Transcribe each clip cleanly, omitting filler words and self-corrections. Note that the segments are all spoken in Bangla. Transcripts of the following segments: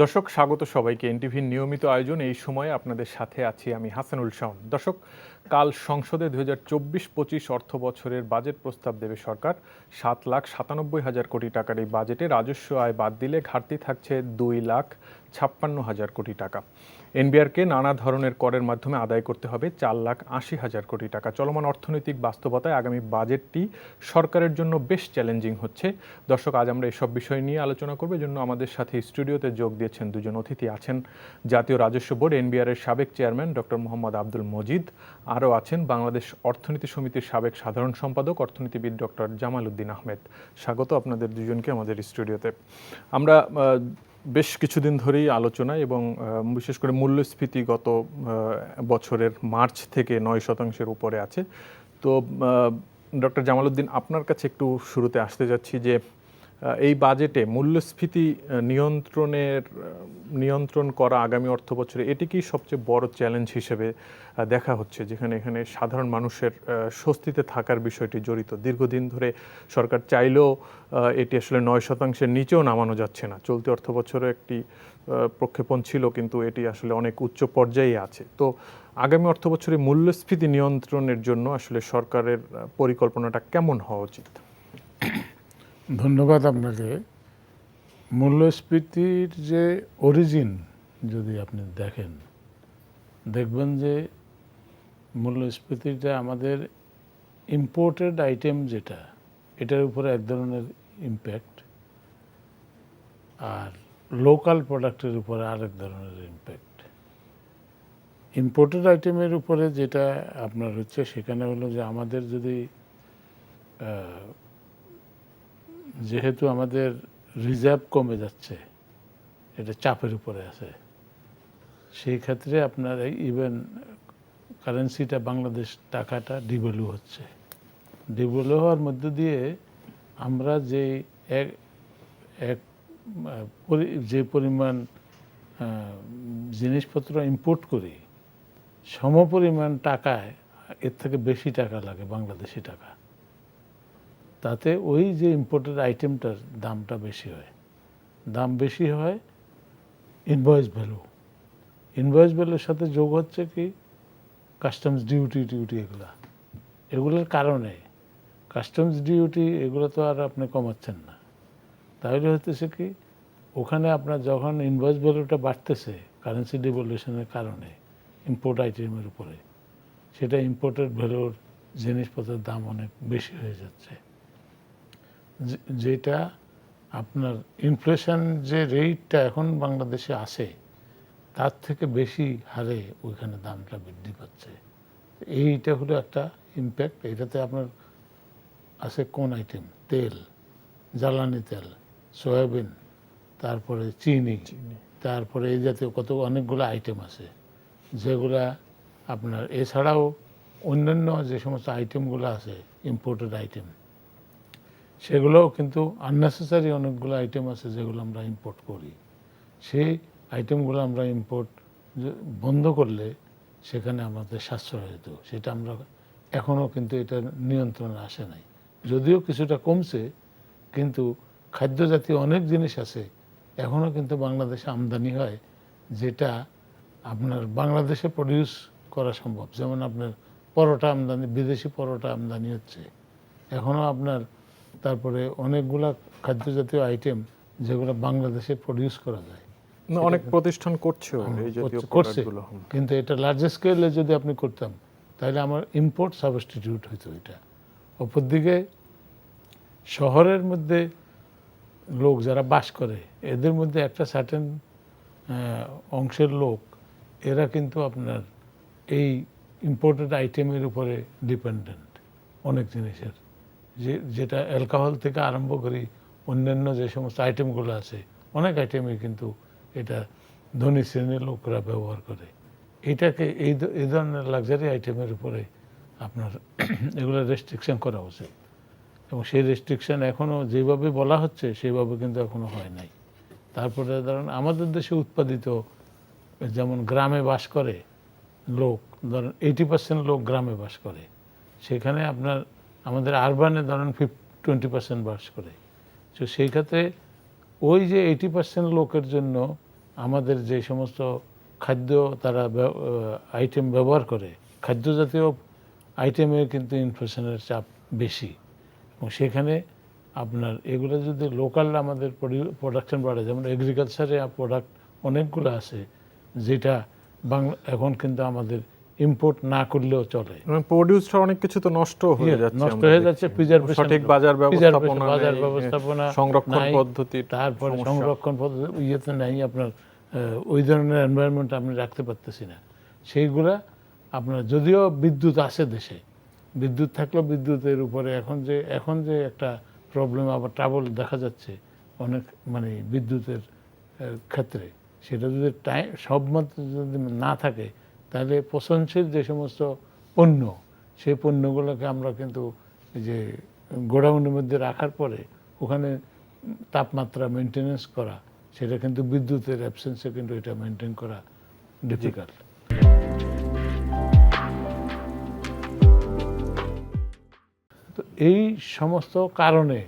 দর্শক স্বাগত সবাইকে এনটিভির নিয়মিত আয়োজন এই সময়ে আপনাদের সাথে আছি আমি হাসানুল শাওন। দর্শক, কাল সংসদে 2024-25 অর্থ বছরের বাজেট প্রস্তাব দেবে সরকার। 7,97,000 কোটি টাকার এই বাজেটে রাজস্ব আয় বাদ দিলে ঘাটতি থাকছে 2,56,000 কোটি টাকা। এনবিআরকে নানা ধরনের করের মাধ্যমে আদায় করতে হবে 4,80,000 কোটি টাকা। চলমান অর্থনৈতিক বাস্তবতায় আগামী বাজেটটি সরকারের জন্য বেশ চ্যালেঞ্জিং হচ্ছে। দর্শক, আজ আমরা এসব বিষয় নিয়ে আলোচনা করব। জন্য আমাদের সাথে স্টুডিওতে যোগ দিয়েছেন দুজন অতিথি। আছেন জাতীয় রাজস্ব বোর্ড এনবিআর এর সাবেক চেয়ারম্যান ডক্টর মোহাম্মদ আব্দুল মজিদ, আরও আছেন বাংলাদেশ অর্থনীতি সমিতির সাবেক সাধারণ সম্পাদক অর্থনীতিবিদ ডক্টর জামাল উদ্দিন আহমেদ। স্বাগত আপনাদের দুজনকে আমাদের স্টুডিওতে। আমরা বেশ কিছুদিন ধরেই আলোচনা এবং বিশেষ করে মূল্যস্ফীতি গত বছরের মার্চ থেকে 9% উপরে আছে। তো ডক্টর জামাল উদ্দিন, আপনার কাছে একটু শুরুতে আসতে যাচ্ছি যে এই বাজেটে মূল্যস্ফীতি নিয়ন্ত্রণ করা আগামী অর্থ বছরে এটি কি সবচেয়ে বড় চ্যালেঞ্জ হিসেবে দেখা হচ্ছে, যেখানে এখানে সাধারণ মানুষের স্বস্তিতে থাকার বিষয়টি জড়িত? দীর্ঘদিন ধরে সরকার চাইলেও এটি আসলে 9%-এর নিচেও নামানো যাচ্ছে না। চলতি অর্থ বছরে একটি প্রক্ষেপণ ছিল, কিন্তু এটি আসলে অনেক উচ্চ পর্যায়ে আছে। তো আগামী অর্থ বছরে মূল্যস্ফীতি নিয়ন্ত্রণের জন্য আসলে সরকারের পরিকল্পনাটা কেমন হওয়া উচিত? ধন্যবাদ আপনাকে। মূল্যস্ফীতির যে অরিজিন যদি আপনি দেখবেন যে মূল্যস্ফীতিটা আমাদের ইম্পোর্টেড আইটেম যেটা, এটার উপরে এক ধরনের ইম্প্যাক্ট, আর লোকাল প্রোডাক্টের উপরে আরেক ধরনের ইম্প্যাক্ট। ইম্পোর্টেড আইটেমের উপরে যেটা আপনার হচ্ছে, সেখানে হলো যে আমাদের যদি যেহেতু আমাদের রিজার্ভ কমে যাচ্ছে, এটা চাপের উপরে আছে, সেই ক্ষেত্রে আপনার ইভেন কারেন্সিটা বাংলাদেশ টাকাটা ডিভ্যালু হচ্ছে। ডিভ্যালু হওয়ার মধ্য দিয়ে আমরা যে পরিমাণ জিনিসপত্র ইম্পোর্ট করি, সমপরিমাণ টাকায় এর থেকে বেশি টাকা লাগে বাংলাদেশি টাকা। তাতে ওই যে ইম্পোর্টেড আইটেমটার দামটা বেশি হয়। দাম বেশি হয় ইনভয়েস ভ্যালু। ইনভয়েস ভ্যালুর সাথে যোগ হচ্ছে কি কাস্টমস ডিউটি এগুলোর কারণে কাস্টমস ডিউটি এগুলো তো আর আপনি কমাচ্ছেন না। তাহলে হতেছে কি, ওখানে আপনার যখন ইনভয়েস ভ্যালুটা বাড়তেছে কারেন্সি ডিভ্যালুয়েশনের কারণে ইম্পোর্ট আইটেমের উপরে, সেটা ইম্পোর্টেড ভ্যালুর জিনিসপত্রের দাম অনেক বেশি হয়ে যাচ্ছে, যেটা আপনার ইনফ্লেশন যে রেটটা এখন বাংলাদেশে আসে তার থেকে বেশি হারে ওইখানে দামটা বৃদ্ধি পাচ্ছে। এইটা হলো একটা ইম্প্যাক্ট। এটাতে আপনার আছে কোন আইটেম? তেল, জ্বালানি তেল, সয়াবিন, তারপরে চিনি, তারপরে এই জাতীয় অনেকগুলো আইটেম আছে যেগুলা আপনার, এছাড়াও অন্যান্য যে সমস্ত আইটেমগুলো আছে ইম্পোর্টেড আইটেম, সেগুলোও কিন্তু আননেসেসারি অনেকগুলো আইটেম আছে যেগুলো আমরা ইম্পোর্ট করি। সেই আইটেমগুলো আমরা ইম্পোর্ট বন্ধ করলে সেখানে আমাদের সাশ্রয় হতো। সেটা আমরা এখনও কিন্তু এটা নিয়ন্ত্রণে আসে নাই, যদিও কিছুটা কমছে, কিন্তু খাদ্য জাতীয় অনেক জিনিস আছে এখনও কিন্তু বাংলাদেশে আমদানি হয়, যেটা আপনার বাংলাদেশে প্রডিউস করা সম্ভব। যেমন আপনার পরোটা আমদানি, বিদেশি পরোটা আমদানি হচ্ছে এখনও আপনার। তারপরে অনেকগুলা খাদ্য জাতীয় আইটেম যেগুলো বাংলাদেশে প্রডিউস করা যায়, অনেক প্রতিষ্ঠান করছেও এই জাতীয় প্রোডাক্টগুলো। কিন্তু এটা লার্জ স্কেলে যদি আপনি করতাম তাহলে আমার ইম্পোর্ট সাবস্টিটিউট হইতো এটা। অপরদিকে শহরের মধ্যে লোক যারা বাস করে, এদের মধ্যে একটা সার্টেন অংশের লোক, এরা কিন্তু আপনার এই ইম্পোর্টেড আইটেমের উপরে ডিপেন্ডেন্ট অনেক জিনিসের, যেটা অ্যালকোহল থেকে আরম্ভ করি অন্যান্য যে সমস্ত আইটেমগুলো আছে, অনেক আইটেমে কিন্তু এটা ধনী শ্রেণীর লোকরা ব্যবহার করে। এটাকে এই ধরনের লাক্সারি আইটেমের উপরে আপনার এগুলো রেস্ট্রিকশন করা উচিত, এবং সেই রেস্ট্রিকশন এখনও যেভাবে বলা হচ্ছে সেভাবে কিন্তু এখনও হয় নাই। তারপরে ধরুন আমাদের দেশে উৎপাদিত, যেমন গ্রামে বাস করে লোক, ধরেন 80% লোক গ্রামে বাস করে, সেখানে আপনার আমাদের আরবানে ধরেন 20% বাস করে। তো সেই ক্ষেত্রে ওই যে 80% লোকের জন্য আমাদের যে সমস্ত খাদ্য তারা আইটেম ব্যবহার করে, খাদ্য জাতীয় আইটেমে কিন্তু ইনফ্লেশনের চাপ বেশি, এবং সেখানে আপনার এগুলো যদি লোকাল আমাদের প্রোডাকশন বাড়ে, যেমন এগ্রিকালচারে প্রোডাক্ট অনেকগুলো আছে যেটা এখন কিন্তু আমাদের ইম্পোর্ট না করলেও চলে। প্রোডিউসটা অনেক কিছু তো নষ্ট হয়ে যাচ্ছে, নষ্ট হয়ে যাচ্ছে, প্রিজার্ভেশন, সঠিক বাজার ব্যবস্থাপনা, সংরক্ষণ পদ্ধতি, তারপরে সংরক্ষণ পদ্ধতি ইয়েতে নাই, আপনার ওই ধরনের এনভায়রনমেন্ট আপনি রাখতে পারতেছি না। সেইগুলা আপনার যদিও বিদ্যুৎ আছে দেশে, বিদ্যুৎ থাকলেও বিদ্যুতের উপরে এখন যে একটা প্রবলেম আবার ট্রাবল দেখা যাচ্ছে অনেক, মানে বিদ্যুতের ক্ষেত্রে, সেটা যদি সব মত যদি না থাকে তাহলে পচনশীল যে সমস্ত পণ্য, সেই পণ্যগুলোকে আমরা কিন্তু এই যে গোডাউনের মধ্যে রাখার পরে ওখানে তাপমাত্রা মেনটেনেন্স করা, সেটা কিন্তু বিদ্যুতের অ্যাবসেন্সে কিন্তু এটা মেনটেন করা ডিফিকাল্ট। তো এই সমস্ত কারণে,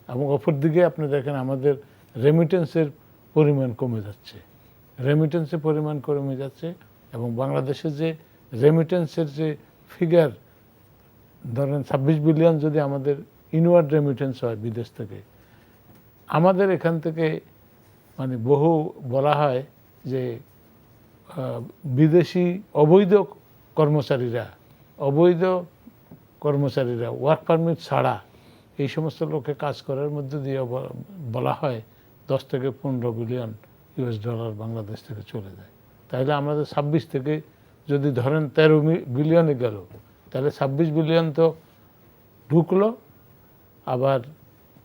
এবং অপরদিকে আপনি দেখেন আমাদের রেমিটেন্সের পরিমাণ কমে যাচ্ছে, রেমিটেন্সের পরিমাণ কমে যাচ্ছে, এবং বাংলাদেশের যে রেমিটেন্সের যে ফিগার, ধরেন 26 বিলিয়ন যদি আমাদের ইনওয়ার্ড রেমিটেন্স হয় বিদেশ থেকে, আমাদের এখান থেকে মানে বহু বলা হয় যে বিদেশি অবৈধ কর্মচারীরা ওয়ার্ক পারমিট ছাড়া এই সমস্ত লোকে কাজ করার মধ্যে দিয়ে বলা হয় 10 থেকে 15 বিলিয়ন US ডলার বাংলাদেশ থেকে চলে যায়। তাহলে আমাদের 26 থেকে যদি ধরেন 13 বিলিয়নে গেল, তাহলে 26 বিলিয়ন তো ঢুকলো, আবার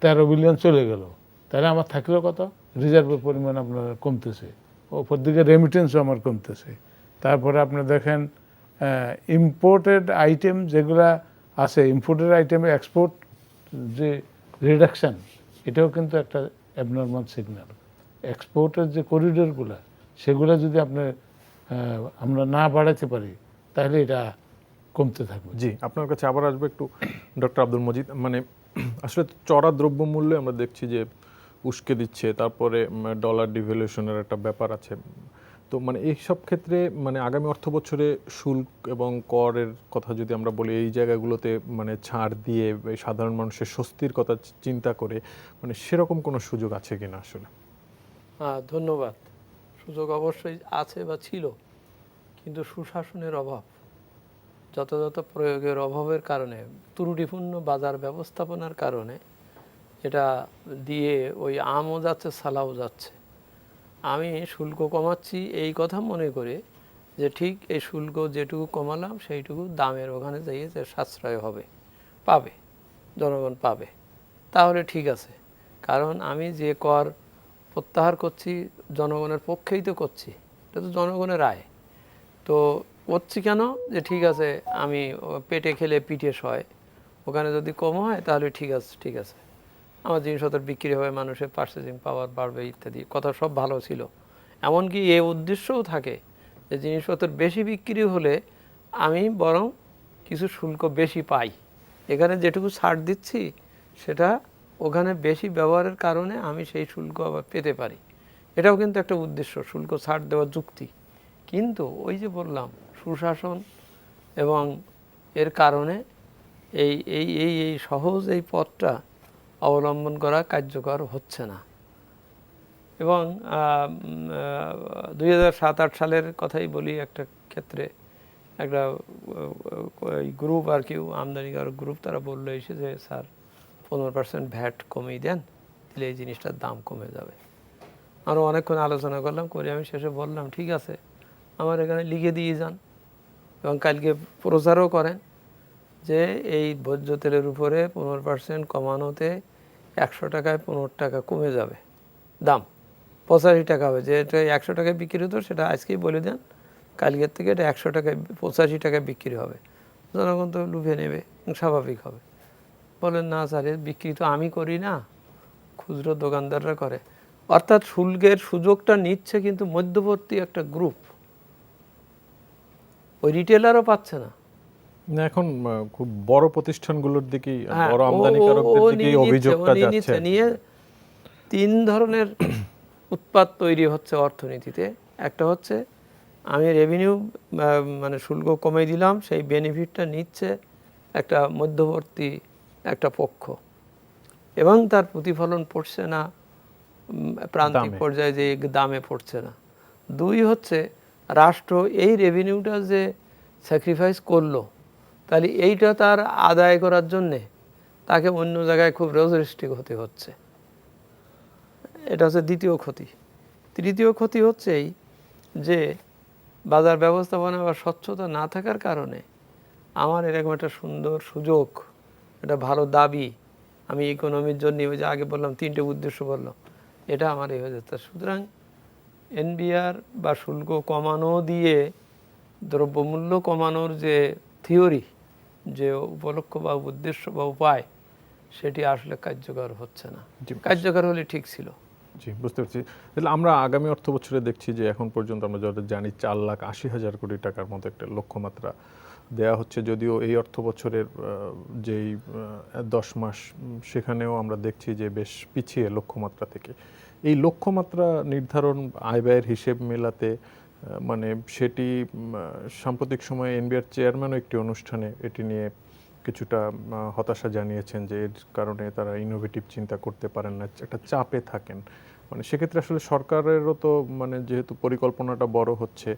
13 বিলিয়ন চলে গেল, তাহলে আমার থাকলো কত? রিজার্ভের পরিমাণ আপনার কমতেছে, ওপর দিকে রেমিটেন্সও আমার কমতেছে। তারপরে আপনি দেখেন ইম্পোর্টেড আইটেম যেগুলা আছে, ইম্পোর্টেড আইটেমে এক্সপোর্ট যে রিডাকশান, এটাও কিন্তু একটা অ্যাবনর্মাল সিগন্যাল। এক্সপোর্টের যে করিডোরগুলো, সেগুলো যদি আমরা না বাড়াতে পারি তাহলে এটা কমতে থাকবে। জি, আপনার কাছে আবার আসবে একটু ডক্টর আব্দুল মজিদ। মানে আসলে চড়া দ্রব্যমূল্যে আমরা দেখছি যে উস্কে দিচ্ছে, তারপরে ডলার ডিভ্যালুয়েশনের একটা ব্যাপার আছে। তো মানে এইসব ক্ষেত্রে মানে আগামী অর্থ বছরে শুল্ক এবং করের কথা যদি আমরা বলি, এই জায়গাগুলোতে মানে ছাড় দিয়ে সাধারণ মানুষের স্বস্তির কথা চিন্তা করে মানে সেরকম কোনো সুযোগ আছে কিনা আসলে? ধন্যবাদ। সুযোগ অবশ্যই আছে বা ছিল, কিন্তু সুশাসনের অভাব, যথাযথ প্রয়োগের অভাবের কারণে, ত্রুটিপূর্ণ বাজার ব্যবস্থাপনার কারণে এটা দিয়ে ওই আমও যাচ্ছে, সালাও যাচ্ছে। আমি শুল্ক কমাচ্ছি এই কথা মনে করে যে ঠিক এই শুল্ক যেটুকু কমালাম সেইটুকু দামের ওখানে যাইয়ে যে সাশ্রয় পাবে, জনগণ পাবে, তাহলে ঠিক আছে। কারণ আমি যে কর প্রত্যাহার করছি জনগণের পক্ষেই তো করছি, এটা তো জনগণের আয়। তো করছি কেন? যে ঠিক আছে, আমি পেটে খেলে পিঠে সয়, ওখানে যদি কম হয় তাহলে ঠিক আছে, আমার জিনিসপত্র বিক্রি হবে, মানুষের পার্চেসিং পাওয়ার বাড়বে ইত্যাদি কথা সব ভালো ছিল। এমনকি এই উদ্দেশ্যও থাকে যে জিনিসপত্র বেশি বিক্রি হলে আমি বরং কিছু শুল্ক বেশি পাই, এখানে যেটুকু ছাড় দিচ্ছি সেটা ওখানে বেশি ব্যবহারের কারণে আমি সেই শুল্ক আবার পেতে পারি। এটাও কিন্তু একটা উদ্দেশ্য, শুল্ক ছাড় দেওয়ার যুক্তি। কিন্তু ওই যে বললাম, সুশাসন এবং এর কারণে এই সহজ এই পথটা অবলম্বন করা কার্যকর হচ্ছে না। এবং 2007-8 সালের কথাই বলি, একটা ক্ষেত্রে একটা গ্রুপ আর কি, আমদানিকারক গ্রুপ, তারা বললো এসে যে স্যার 15% ভ্যাট কমিয়ে দেন, দিলে এই জিনিসটার দাম কমে যাবে। আরও অনেকক্ষণ আলোচনা করলাম, করে আমি শেষে বললাম ঠিক আছে, আমার এখানে লিখে দিয়ে যান এবং কালকে প্রচারও করেন যে এই ভোজ্য তেলের উপরে 15% কমানোতে 100 টাকায় 15 টাকা কমে যাবে, দাম 85 টাকা হবে। যে এটা 100 টাকায় বিক্রি হতো সেটা আজকেই বলে দেন, কালকের থেকে এটা 100 টাকায় 85 টাকায় বিক্রি হবে। জনগণ তো লুভে নেবে, স্বাভাবিক হবে। বলেন না স্যার, বিক্রি তো আমি করি না, খুচরো দোকানদাররা করে। অর্থাৎ শুল্কের সুযোগটা নিচ্ছে কিন্তু মধ্যবর্তী একটা গ্রুপ, ওই রিটেলারও পাচ্ছে না। এখন খুব বড় প্রতিষ্ঠানগুলোর দিকেই, বড় আমদানিকারকদের দিকেই অভিযোগটা যাচ্ছে। নিয়ে 3 ধরনের উৎপাত তৈরি হচ্ছে অর্থনীতিতে। একটা হচ্ছে আমি রেভিনিউ মানে শুল্ক কমে দিলাম, সেই বেনিফিটটা নিচ্ছে একটা মধ্যবর্তী একটা পক্ষ এবং তার প্রতিফলন পড়ছে না প্রান্তিক দামে। পর্যায়ে, যে দামে পড়ছে না। দুই হচ্ছে রাষ্ট্র এই রেভিনিউটা যে স্যাক্রিফাইস করলো, তাহলে এইটা তার আদায় করার জন্যে তাকে অন্য জায়গায় খুব রেজিস্ট্রিক হতে হচ্ছে। এটা হচ্ছে দ্বিতীয় ক্ষতি। তৃতীয় ক্ষতি হচ্ছে এই যে বাজার ব্যবস্থাপনা বা স্বচ্ছতা না থাকার কারণে আমার এরকম একটা সুন্দর সুযোগ, একটা ভালো দাবি আমি ইকোনমির জন্য, ওই যে আগে বললাম 3টে উদ্দেশ্য বললাম, এটা আমার এই হয়ে যাচ্ছে। সুতরাং এনবিআর বা শুল্ক কমানো দিয়ে দ্রব্যমূল্য কমানোর যে থিওরি, যে উপলক্ষ বা উদ্দেশ্য বা উপায়, সেটি আসলে কার্যকর হচ্ছে না। জি। কার্যকর হলে ঠিক ছিল। জি, বুঝতে পারছি। তাহলে আমরা আগামী অর্থ বছরে দেখছি যে এখন পর্যন্ত আমরা যত জানি 4,80,000 কোটি টাকার মতো একটা লক্ষ্যমাত্রা দেয়া হচ্ছে, যদিও এই অর্থ বছরের যেই 10 মাস সেখানেও আমরা দেখছি যে বেশ পিছিয়ে লক্ষ্যমাত্রা থেকে। এই লক্ষ্যমাত্রা নির্ধারণ, আয় ব্যয়ের হিসেব মেলাতে মানে সেটি সাম্প্রতিক সময়ে এনবিআর চেয়ারম্যানও একটি অনুষ্ঠানে এটি নিয়ে কিছুটা হতাশা জানিয়েছেন যে এর কারণে তারা ইনোভেটিভ চিন্তা করতে পারেন না, একটা চাপে থাকেন। মানে সেক্ষেত্রে আসলে সরকারেরও তো মানে যেহেতু পরিকল্পনাটা বড় হচ্ছে,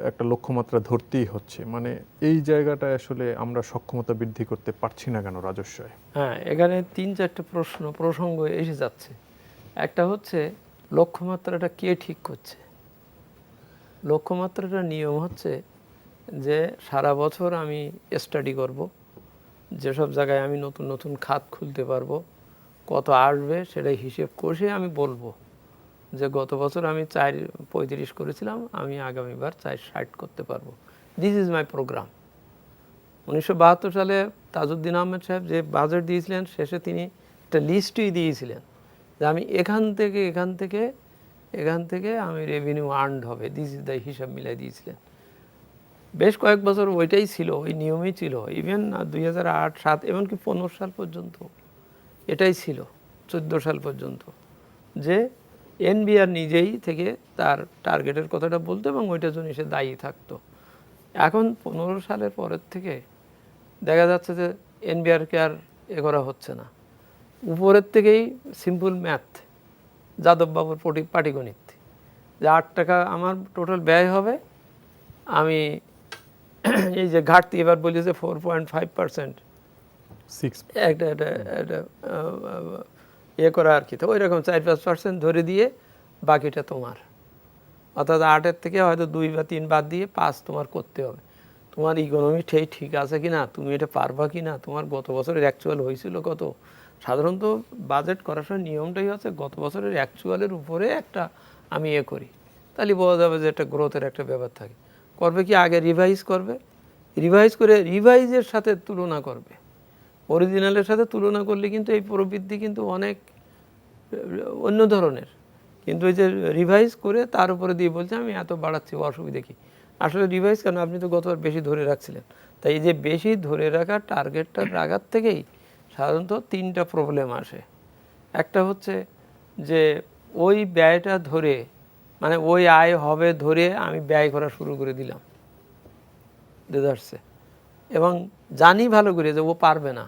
একটা লক্ষ্যমাত্রা ধরতেই হচ্ছে, মানে এই জায়গাটায় আসলে আমরা সক্ষমতা বৃদ্ধি করতে পারছি না কেন রাজস্বয়? হ্যাঁ, এখানে 3-4টে প্রসঙ্গ এসে যাচ্ছে। একটা হচ্ছে লক্ষ্যমাত্রাটা কে ঠিক করছে। লক্ষ্যমাত্রাটার নিয়ম হচ্ছে যে সারা বছর আমি স্টাডি করব, যেসব জায়গায় আমি নতুন নতুন খাত খুলতে পারবো, কত আসবে সেটাই হিসেব কষে আমি বলবো যে গত বছর আমি 4.35 করেছিলাম, আমি আগামীবার 4.60 করতে পারবো। This is my programme. 1972 সালে তাজউদ্দিন আহমেদ সাহেব যে বাজেট দিয়েছিলেন, শেষে তিনি একটা লিস্টই দিয়েছিলেন যে আমি এখান থেকে আমি রেভিনিউ আর্নড হবে, দিস ইজ দ্য হিসাব মিলাই দিয়েছিলেন। বেশ কয়েক বছর ওইটাই ছিল, ওই নিয়মই ছিল। ইভেন 2008, 2007 এমনকি 15 সাল পর্যন্ত এটাই ছিল, 14 সাল পর্যন্ত, যে এনবিআর নিজেই থেকে তার টার্গেটের কথাটা বলতো এবং ওইটার জন্য সে দায়ী থাকতো। এখন 15 সালের পরের থেকে দেখা যাচ্ছে যে এনবিআরকে আর করা হচ্ছে না। উপরের থেকেই সিম্পল ম্যাথ, যাদববাবুর পাটিগণিত, যে 8 টাকা আমার টোটাল ব্যয় হবে, আমি এই যে ঘাটতি এবার বলি যে 4.5% একটা করা আর কি, তো ওই রকম 4-5% ধরে দিয়ে বাকিটা তোমার, অর্থাৎ 8-এর থেকে হয়তো 2 বা 3 বাদ দিয়ে 5 তোমার করতে হবে। তোমার ইকোনমি ঠিক আছে কি না, তুমি এটা পারবা কি না, তোমার গত বছরের অ্যাকচুয়াল হয়েছিল কত। সাধারণত বাজেট করার সময় নিয়মটাই হচ্ছে গত বছরের অ্যাকচুয়ালের উপরে একটা আমি করি, তাহলে বোঝা যাবে যে একটা গ্রোথের একটা ব্যাপার থাকে। করবে কি আগে রিভাইজ করবে, রিভাইজ করে রিভাইজের সাথে তুলনা করবে। অরিজিনালের সাথে তুলনা করলে কিন্তু এই প্রবৃদ্ধি কিন্তু অনেক অন্য ধরনের, কিন্তু ওই যে রিভাইজ করে তার উপরে দিয়ে বলছে আমি এত বাড়াচ্ছি, অসুবিধা কি। আসলে রিভাইজ কেন, আপনি তো গতবার বেশি ধরে রাখছিলেন। তাই এই যে বেশি ধরে রাখার টার্গেটটা রাখার থেকেই সাধারণত 3টা প্রবলেম আসে। একটা হচ্ছে যে ওই ব্যয়টা ধরে, মানে ওই আয় হবে ধরে আমি ব্যয় করা শুরু করে দিলাম দেদারসে, এবং জানি ভালো করে যে ও পারবে না,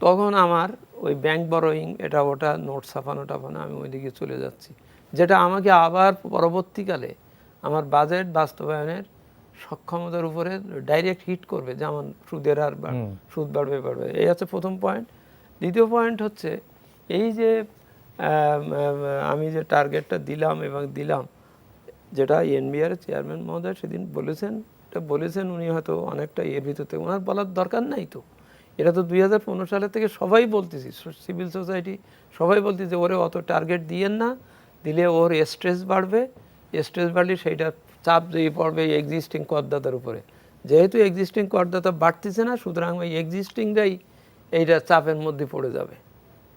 তখন আমার ওই ব্যাংক বরোয়িং এটা ওটা নোট ছাপানো টাপানো আমি ওই দিকে চলে যাচ্ছি, যেটা আমাকে আবার পরবর্তীকালে আমার বাজেট বাস্তবায়নের সক্ষমতার উপরে ডাইরেক্ট হিট করবে, যেমন সুদের হার সুদ বাড়বে। এই হচ্ছে প্রথম পয়েন্ট। দ্বিতীয় পয়েন্ট হচ্ছে এই যে আমি যে টার্গেটটা দিলাম, যেটা এনবিআর চেয়ারম্যান মহোদয় সেদিন বলেছেন, উনি হয়তো অনেকটা এর ভিতর থেকে, ওনার বলার দরকার নাই তো, এটা তো 2015 সালের থেকে সবাই বলতেছি, সিভিল সোসাইটি সবাই বলতেছে ওরে অত টার্গেট দিয়েন না, দিলে ওর স্ট্রেস বাড়বে, স্ট্রেস বাড়লে সেইটা চাপ দিয়ে পড়বে এক্সিস্টিং করদাতার উপরে। যেহেতু এক্সিস্টিং করদাতা বাড়তেছে না, সুতরাং ওই এক্সিস্টিংটাই এইটা চাপের মধ্যে পড়ে যাবে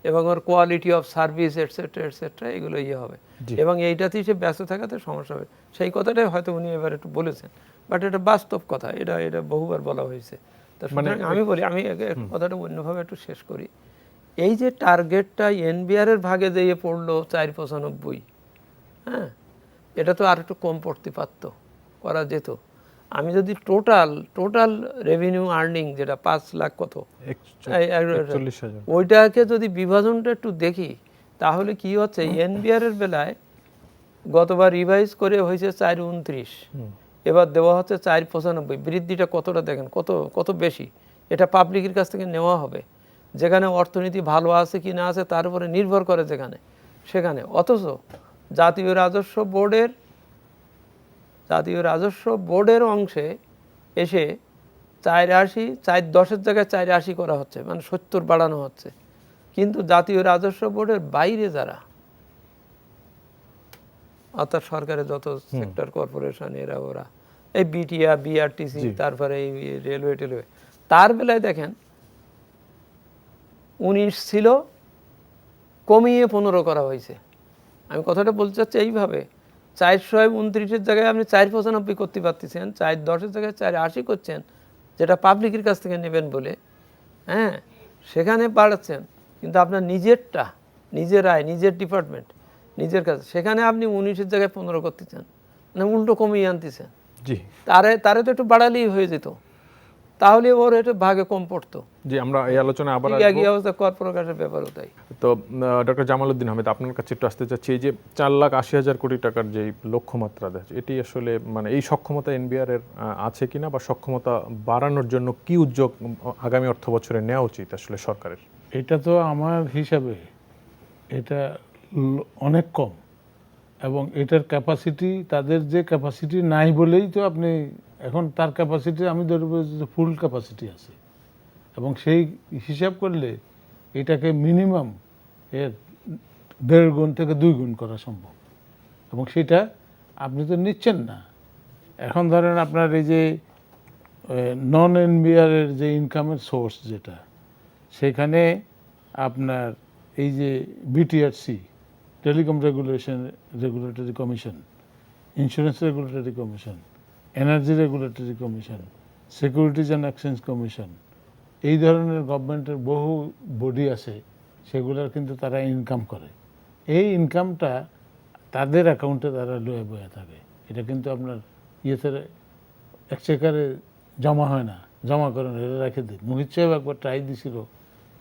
এবং ওর কোয়ালিটি অফ সার্ভিস এটসেট্রা এগুলো হবে, এবং এইটাতেই সে ব্যস্ত থাকাতে সমস্যা হবে। সেই কথাটাই হয়তো উনি এবার একটু বলেছেন, বাট এটা বাস্তব কথা, এটা বহুবার বলা হয়েছে। মানে আমি বলি, আমি কথাটা অন্যভাবে একটু শেষ করি। এই যে টার্গেটটা এনবিআর এর ভাগে দিয়ে পড়লো 4.95, হ্যাঁ, এটা তো আর একটু কম পড়তে পারতো, করা যেত। আমি যদি টোটাল রেভিনিউ আর্নিং যেটা 5 লাখ কত 41,000 ওইটাকে যদি বিভাজনটা একটু দেখি, তাহলে কি হচ্ছে এনবিআর এর বেলায় গতবার রিভাইজ করে হয়েছে 4.29, এবার দেওয়া হচ্ছে 4.95। বৃদ্ধিটা কতটা দেখেন, কত বেশি। এটা পাবলিকের কাছ থেকে নেওয়া হবে, যেখানে অর্থনীতি ভালো আছে কি না আছে তার উপরে নির্ভর করে সেখানে। অথচ জাতীয় রাজস্ব বোর্ডের অংশে এসে 4.10 জায়গায় 4.80 করা হচ্ছে, মানে 70 বাড়ানো হচ্ছে। কিন্তু জাতীয় রাজস্ব বোর্ডের বাইরে যারা, অর্থাৎ সরকারের যত সেক্টর কর্পোরেশন ওরা এই বিআরটিসি, তারপরে এই রেলওয়ে, তার বেলায় দেখেন 19 ছিল, কমিয়ে 15 করা হয়েছে। আমি কথাটা বলতে চাচ্ছি এইভাবে, 429-এর জায়গায় আপনি 495 করতে পারতেছেন, 410-এর জায়গায় 480 করছেন, যেটা পাবলিকের কাছ থেকে নেবেন বলে, হ্যাঁ, সেখানে বাড়াচ্ছেন। কিন্তু আপনার নিজের আয়, নিজের ডিপার্টমেন্ট, নিজের কাছে, সেখানে আপনি 19-এর জায়গায় 15 করতেছেন, মানে উল্টো কমিয়ে আনতেছেন। জি, তারে তো একটু বাড়ালেই হয়ে যেত, তাহলে ওর একটু ভাগে কম পড়তো। জি, আমরা এই আলোচনা আবার একই অবস্থা কর প্রকাশের ব্যাপারও তাই। তো ডক্টর জামালউদ্দিন আহমেদ, আপনার কাছে একটু আসতে চাচ্ছি, এই যে 4,80,000 কোটি টাকার যে লক্ষ্যমাত্রা দেয়, এটি আসলে মানে এই সক্ষমতা এনবিআর এর আছে কিনা, বা সক্ষমতা বাড়ানোর জন্য কি উদ্যোগ আগামী অর্থ বছরে নেওয়া উচিত আসলে সরকারের? এটা তো আমার হিসাবে এটা অনেক কম, এবং এটার ক্যাপাসিটি, তাদের যে ক্যাপাসিটি নাই বলেই তো আপনি এখন তার ক্যাপাসিটি আমি ধরবো ফুল ক্যাপাসিটি আছে, এবং সেই হিসাব করলে এটাকে মিনিমাম এর 1.5 গুণ থেকে 2 গুণ করা সম্ভব, এবং সেটা আপনি তো নিচ্ছেন না। এখন ধরেন আপনার এই যে নন এনবিআরের যে ইনকামের সোর্স যেটা, সেখানে আপনার এই যে BTRC, telecom regulatory commission, insurance regulatory commission, energy regulatory commission, securities and exchange commission, এই ধরনের গভর্নমেন্টের বহু বডি আছে, সেগুলোর কিন্তু তারা ইনকাম করে। এই ইনকামটা তাদের অ্যাকাউন্টে তারা লয়ে বয়ে থাকে। এটা কিন্তু আপনার ইয়েতে এক্সচেকারে জমা হয় না, জমা করেন, এটা রেখে দিন। মোহিত সাহেব একবার ট্রাই দিছিল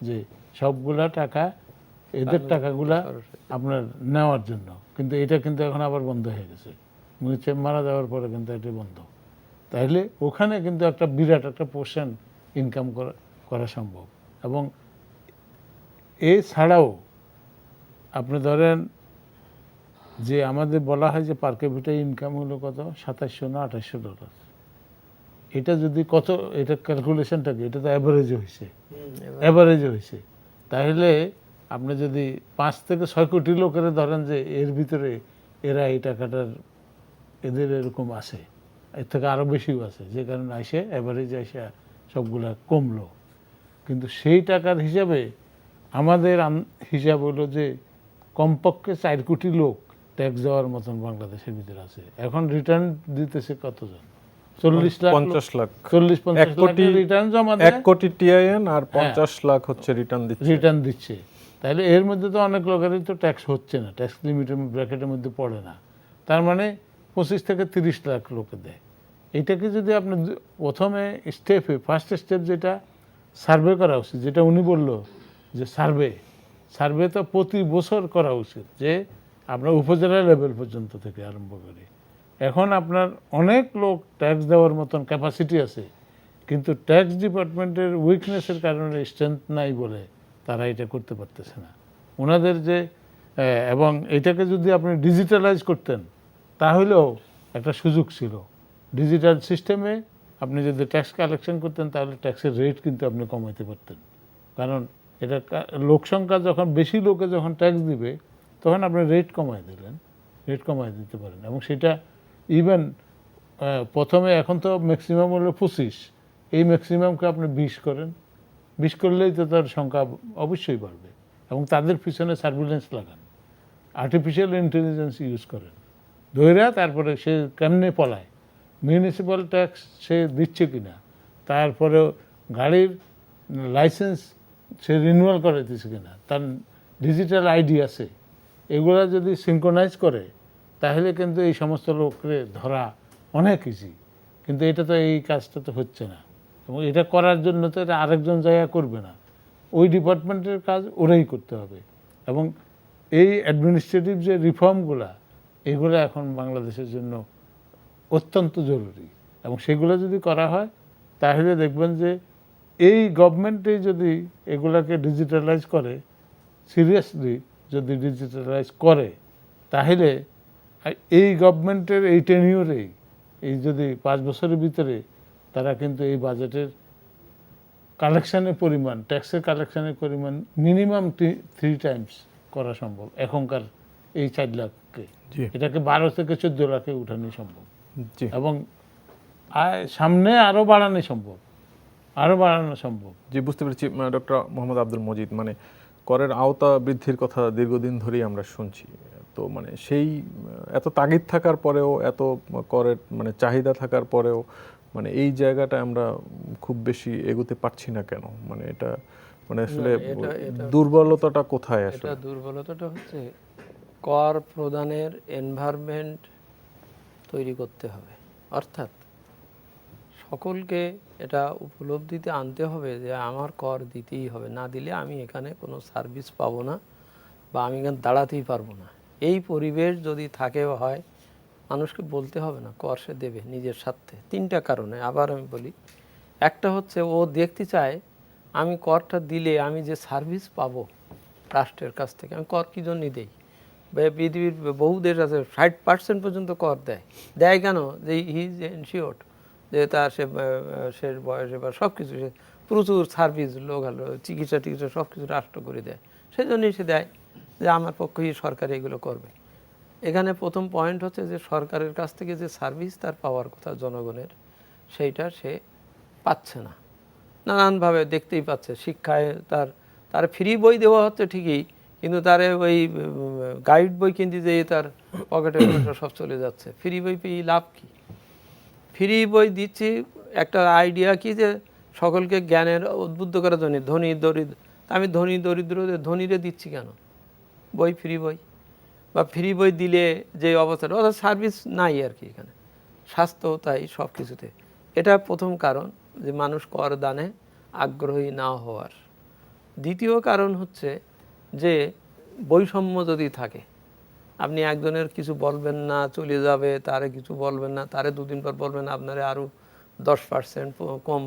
যে সবগুলা টাকা এদের টাকাগুলা আপনার নেওয়ার জন্য, কিন্তু এটা কিন্তু এখন আবার বন্ধ হয়ে গেছে। মোহিত সাহেব মারা যাওয়ার পরে কিন্তু এটি বন্ধ। তাহলে ওখানে কিন্তু একটা বিরাট একটা পোর্শন ইনকাম করা সম্ভব। এবং এছাড়াও আপনি ধরেন যে আমাদের বলা হয় যে পার ক্যাপিটা ইনকাম হলো কত, 2700 না 2800 ডলার। এটা যদি কত, এটা ক্যালকুলেশনটা কি, এটা তো অ্যাভারেজে হয়েছে। তাহলে আপনি যদি 5 থেকে 6 কোটি লোকের ধরেন যে এর ভিতরে এরা এই টাকাটার এদের এরকম আছে, এর থেকে আরও বেশিও আছে, যে কারণে অ্যাভারেজে এসে সবগুলা কমলো। কিন্তু সেই টাকার হিসাবে আমাদের হিসাব হলো যে কমপক্ষে 4 কোটি লোক ট্যাক্স দেওয়ার মতন বাংলাদেশের ভিতরে আছে। এখন রিটার্ন দিতেছে কতজন? 40 লাখ, 50 লাখ, 40-50 লাখ রিটার্ন জমা দেয়। 1 কোটি টিআইএন আর 50 লাখ হচ্ছে রিটার্ন দিচ্ছে। তাহলে এর মধ্যে তো অনেক লোকেরই তো ট্যাক্স হচ্ছে না, ট্যাক্স লিমিটের ব্র্যাকেটের মধ্যে পড়ে না। তার মানে 25 থেকে 30 লাখ লোকে দেয়। এইটাকে যদি আপনি প্রথমে ফার্স্ট স্টেপ যেটা সার্ভে করা উচিত, যেটা উনি বললো যে সার্ভে তো প্রতি বছর করা উচিত, যে আপনার উপজেলা লেভেল পর্যন্ত থেকে আরম্ভ করে। এখন আপনার অনেক লোক ট্যাক্স দেওয়ার মতন ক্যাপাসিটি আছে, কিন্তু ট্যাক্স ডিপার্টমেন্টের উইকনেসের কারণে স্ট্রেংথ নাই বলে তারা এটা করতে পারতেছে না ওনাদের যে। এবং এটাকে যদি আপনি ডিজিটালাইজ করতেন তাহলেও একটা সুযোগ ছিল। ডিজিটাল সিস্টেমে আপনি যদি ট্যাক্স কালেকশন করতেন তাহলে ট্যাক্সের রেট কিন্তু আপনি কমাইতে পারতেন। কারণ এটা লোক সংখ্যা যখন বেশি লোকে যখন ট্যাক্স দিবে তখন আপনি রেট কমাই দিতে পারেন। এবং সেটা ইভেন প্রথমে এখন তো ম্যাক্সিমাম হলো 25, এই ম্যাক্সিমামকে আপনি 20 করেন, 20 করলেই তো তার সংখ্যা অবশ্যই বাড়বে। এবং তাদের পিছনে সার্ভিলেন্স লাগান, আর্টিফিশিয়াল ইন্টেলিজেন্স ইউজ করেন, ধৈর্য, তারপরে সে কেমনে পলায়, মিউনিসিপ্যাল ট্যাক্স সে দিচ্ছে কিনা, তারপরেও গাড়ির লাইসেন্স সে রিনিউয়াল করাইতেছে কিনা, তার ডিজিটাল আইডি আছে, এগুলা যদি সিনক্রোনাইজ করে তাহলে কিন্তু এই সমস্ত লোককে ধরা অনেক ইজি। কিন্তু এটা তো এই কাজটা তো হচ্ছে না, এবং এটা করার জন্য তো এটা আরেকজন জায়গা করবে না, ওই ডিপার্টমেন্টের কাজ ওরাই করতে হবে। এবং এই অ্যাডমিনিস্ট্রেটিভ যে রিফর্মগুলা, এগুলো এখন বাংলাদেশের জন্য অত্যন্ত জরুরি, এবং সেগুলো যদি করা হয় তাহলে দেখবেন যে এই গভর্নমেন্টে যদি এগুলাকে ডিজিটালাইজ করে, সিরিয়াসলি যদি ডিজিটালাইজ করে, তাহলে এই গভর্নমেন্টের এই টেনিউরেই, এই যদি 5 বছরের ভিতরে তারা কিন্তু এই বাজেটের কালেকশানের পরিমাণ, ট্যাক্সের কালেকশানের পরিমাণ মিনিমাম 3 টাইমস করা সম্ভব এখনকার এই 4 লাখকে। এটাকে 12 থেকে 14 লাখে উঠানো সম্ভব, এবং সামনে আরও বাড়ানো সম্ভব, আরও বাড়ানো সম্ভব। জি, বুঝতে পেরেছি ডক্টর মোহাম্মদ আব্দুল মজিদ। মানে করের আওতা বৃদ্ধির কথা দীর্ঘদিন ধরেই আমরা শুনছি, তো মানে সেই এত তাগিদ থাকার পরেও, এত করের মানে চাহিদা থাকার পরেও মানে এই জায়গাটা আমরা খুব বেশি এগোতে পারছি না কেন? মানে এটা মানে আসলে দুর্বলতাটা কোথায়? আসলে এটা দুর্বলতাটা হচ্ছে কর প্রদানের এনভায়রনমেন্ট তৈরি করতে হবে। অর্থাৎ সকলকে এটা উপলব্ধিতে আনতে হবে যে আমার কর দিতেই হবে, না দিলে আমি এখানে কোনো সার্ভিস পাবো না বা আমি এখানে দাঁড়াতেই পারবো না। এই পরিবেশ যদি থাকে হয়, মানুষকে বলতে হবে না, কর সে দেবে নিজের স্বার্থে। 3টা কারণে আবার আমি বলি। একটা হচ্ছে ও দেখতে চায় আমি করটা দিলে আমি যে সার্ভিস পাবো রাষ্ট্রের কাছ থেকে, আমি কর কী জন্যই দেই। পৃথিবীর বহু দেশ আছে 60% পর্যন্ত কর দেয়। দেয় কেন? যে হি ইজ এনশিওর্ড যে তার সে বয়সে বা সব কিছু সে প্রচুর সার্ভিস লোক হলো, চিকিৎসা সব কিছু রাষ্ট্র করে দেয়, সেই জন্যই সে দেয় যে আমার পক্ষেই সরকার এগুলো করবে। এখানে প্রথম পয়েন্ট হচ্ছে যে সরকারের কাছ থেকে যে সার্ভিস তার পাওয়ার কথা জনগণের, সেইটা সে পাচ্ছে না, নানানভাবে দেখতেই পাচ্ছে। শিক্ষায় তার ফ্রি বই দেওয়া হচ্ছে ঠিকই, কিন্তু তারে ওই গাইড বই কিনতে যেয়ে তার পকেটে সব চলে যাচ্ছে। ফ্রি বই পেয়ে লাভ কি? ফ্রি বই দিচ্ছি একটা আইডিয়া কি যে সকলকে জ্ঞানের উদ্বুদ্ধ করার জন্য, ধনী দরিদ্র। আমি ধনী দরিদ্রদের ধনীরে দিচ্ছি কেন বই, ফ্রি বই? বা ফ্রি বই দিলে যে অবস্থাটা, অর্থাৎ সার্ভিস নাই আর কি এখানে, স্বাস্থ্য তাই সব কিছুতে। এটা প্রথম কারণ যে মানুষ কর দানে আগ্রহী না হওয়ার। দ্বিতীয় কারণ হচ্ছে যে বৈষম্য যদি থাকে, আপনি একজনের কিছু বলবেন না, চলে যাবে, তারে কিছু বলবেন না, তারে 2 দিন পর বলবেন আপনারে আরও 10% কম,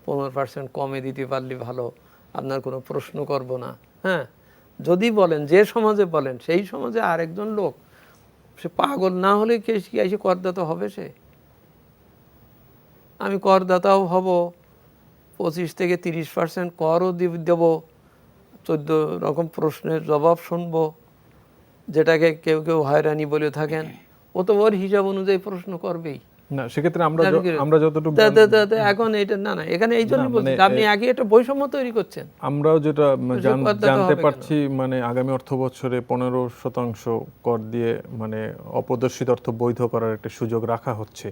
15% কমে দিতে পারলে ভালো, আপনার কোনো প্রশ্ন করব না। হ্যাঁ, যদি বলেন, যে সমাজে বলেন, সেই সমাজে আরেকজন লোক সে পাগল না হলে কে এসে করদাতা হবে? সে আমি করদাতাও হব, 25 থেকে 30% করও দেব, 14 রকম প্রশ্নের জবাব শুনবো, যেটাকে কেউ কেউ হয়রানি বলে থাকেন। ও তো ওর হিসাব অনুযায়ী প্রশ্ন করবেই না, সেক্ষেত্রে আমরা যতটুকু এখন এটা না, এখানে এই জন্য বলছি আপনি আগে একটা বৈষম্য তৈরি করছেন। আমরাও যেটা জানতে পারছি, মানে আগামী অর্থ বছরে 15% কর দিয়ে মানে অপ্রদর্শিত অর্থ বৈধ করার একটা সুযোগ রাখা হচ্ছে।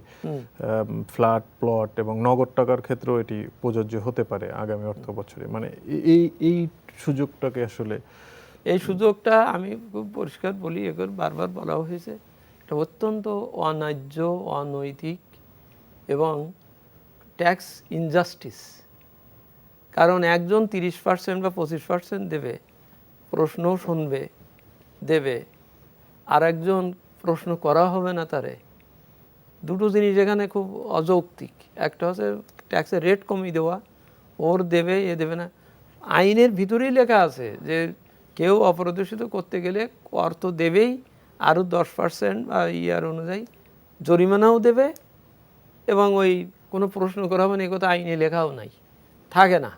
ফ্ল্যাট, প্লট এবং নগদ টাকার ক্ষেত্রেও এটি প্রযোজ্য হতে পারে আগামী অর্থ বছরে। মানে এই সুযোগটাকে আসলে, এই সুযোগটা আমি খুব পরিষ্কার বলি, এগুলো বারবার বলা হয়েছে, এটা অত্যন্ত অন্যায্য, অনৈতিক এবং ট্যাক্স ইনজাস্টিস। কারণ একজন 30% বা 25% দেবে, প্রশ্নও শুনবে, দেবে, আর একজন প্রশ্ন করা হবে না তারে। দুটো জিনিস এখানে খুব অযৌক্তিক। একটা হচ্ছে ট্যাক্সের রেট কমিয়ে দেওয়া, ওর দেবে, এ দেবে না। আইনের ভিতরেই লেখা আছে যে কেউ অপ্রদর্শিত করতে গেলে কর তো দেবেই, আরও 10% বা ইয়ার অনুযায়ী জরিমানাও দেবে, এবং ওই কোনো প্রশ্ন করা হবে না, এ কথা আইনে লেখাও নাই, থাকে না।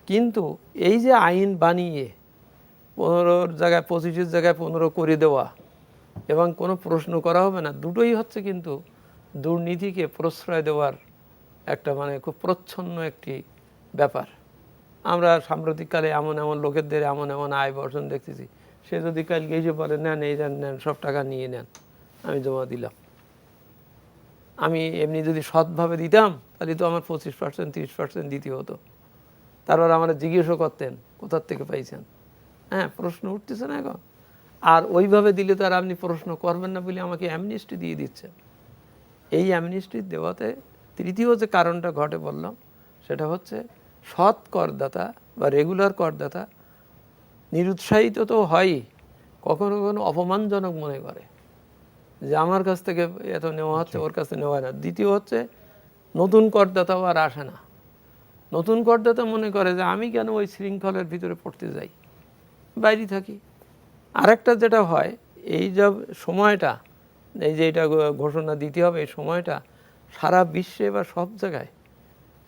কিন্তু এই যে আইন বানিয়ে 15 জায়গায় 25 জায়গায় 15 করে দেওয়া এবং কোনো প্রশ্ন করা হবে না, দুটোই হচ্ছে কিন্তু দুর্নীতিকে প্রশ্রয় দেওয়ার একটা মানে খুব প্রচ্ছন্ন একটি ব্যাপার। আমরা সাম্প্রতিককালে এমন লোকেদের এমন আয় বর্ষণ দেখতেছি, সে যদি কালকে এসে বলে নেন, এই নেন, সব টাকা নিয়ে নেন, আমি জমা দিলাম। আমি এমনি যদি সৎভাবে দিতাম তাহলে তো আমার 25% 30% দিতে হতো। তারপর আমরা জিজ্ঞেসও করতেন কোথার থেকে পাইছেন। হ্যাঁ, প্রশ্ন উঠতেছে না এখন। আর ওইভাবে দিলে তো আর আপনি প্রশ্ন করবেন না বলে আমাকে অ্যামনিস্টি দিয়ে দিচ্ছেন। এই অ্যামনিস্টি দেওয়াতে তৃতীয় যে কারণটা ঘটে বললাম, সেটা হচ্ছে সৎ করদাতা বা রেগুলার করদাতা নিরুৎসাহিত তো হয়ই, কখনো কখনো অপমানজনক মনে করে যে আমার কাছ থেকে এত নেওয়া হচ্ছে, ওর কাছ থেকে নেওয়া হয় না। দ্বিতীয় হচ্ছে নতুন করদাতাও আর আসে না। নতুন করদাতা মনে করে যে আমি কেন ওই শৃঙ্খলের ভিতরে পড়তে যাই, বাইরে থাকি। আরেকটা যেটা হয়, এই যে সময়টা, এই যে এটা ঘোষণা দিতে হবে, এই সময়টা সারা বিশ্বে বা সব জায়গায়,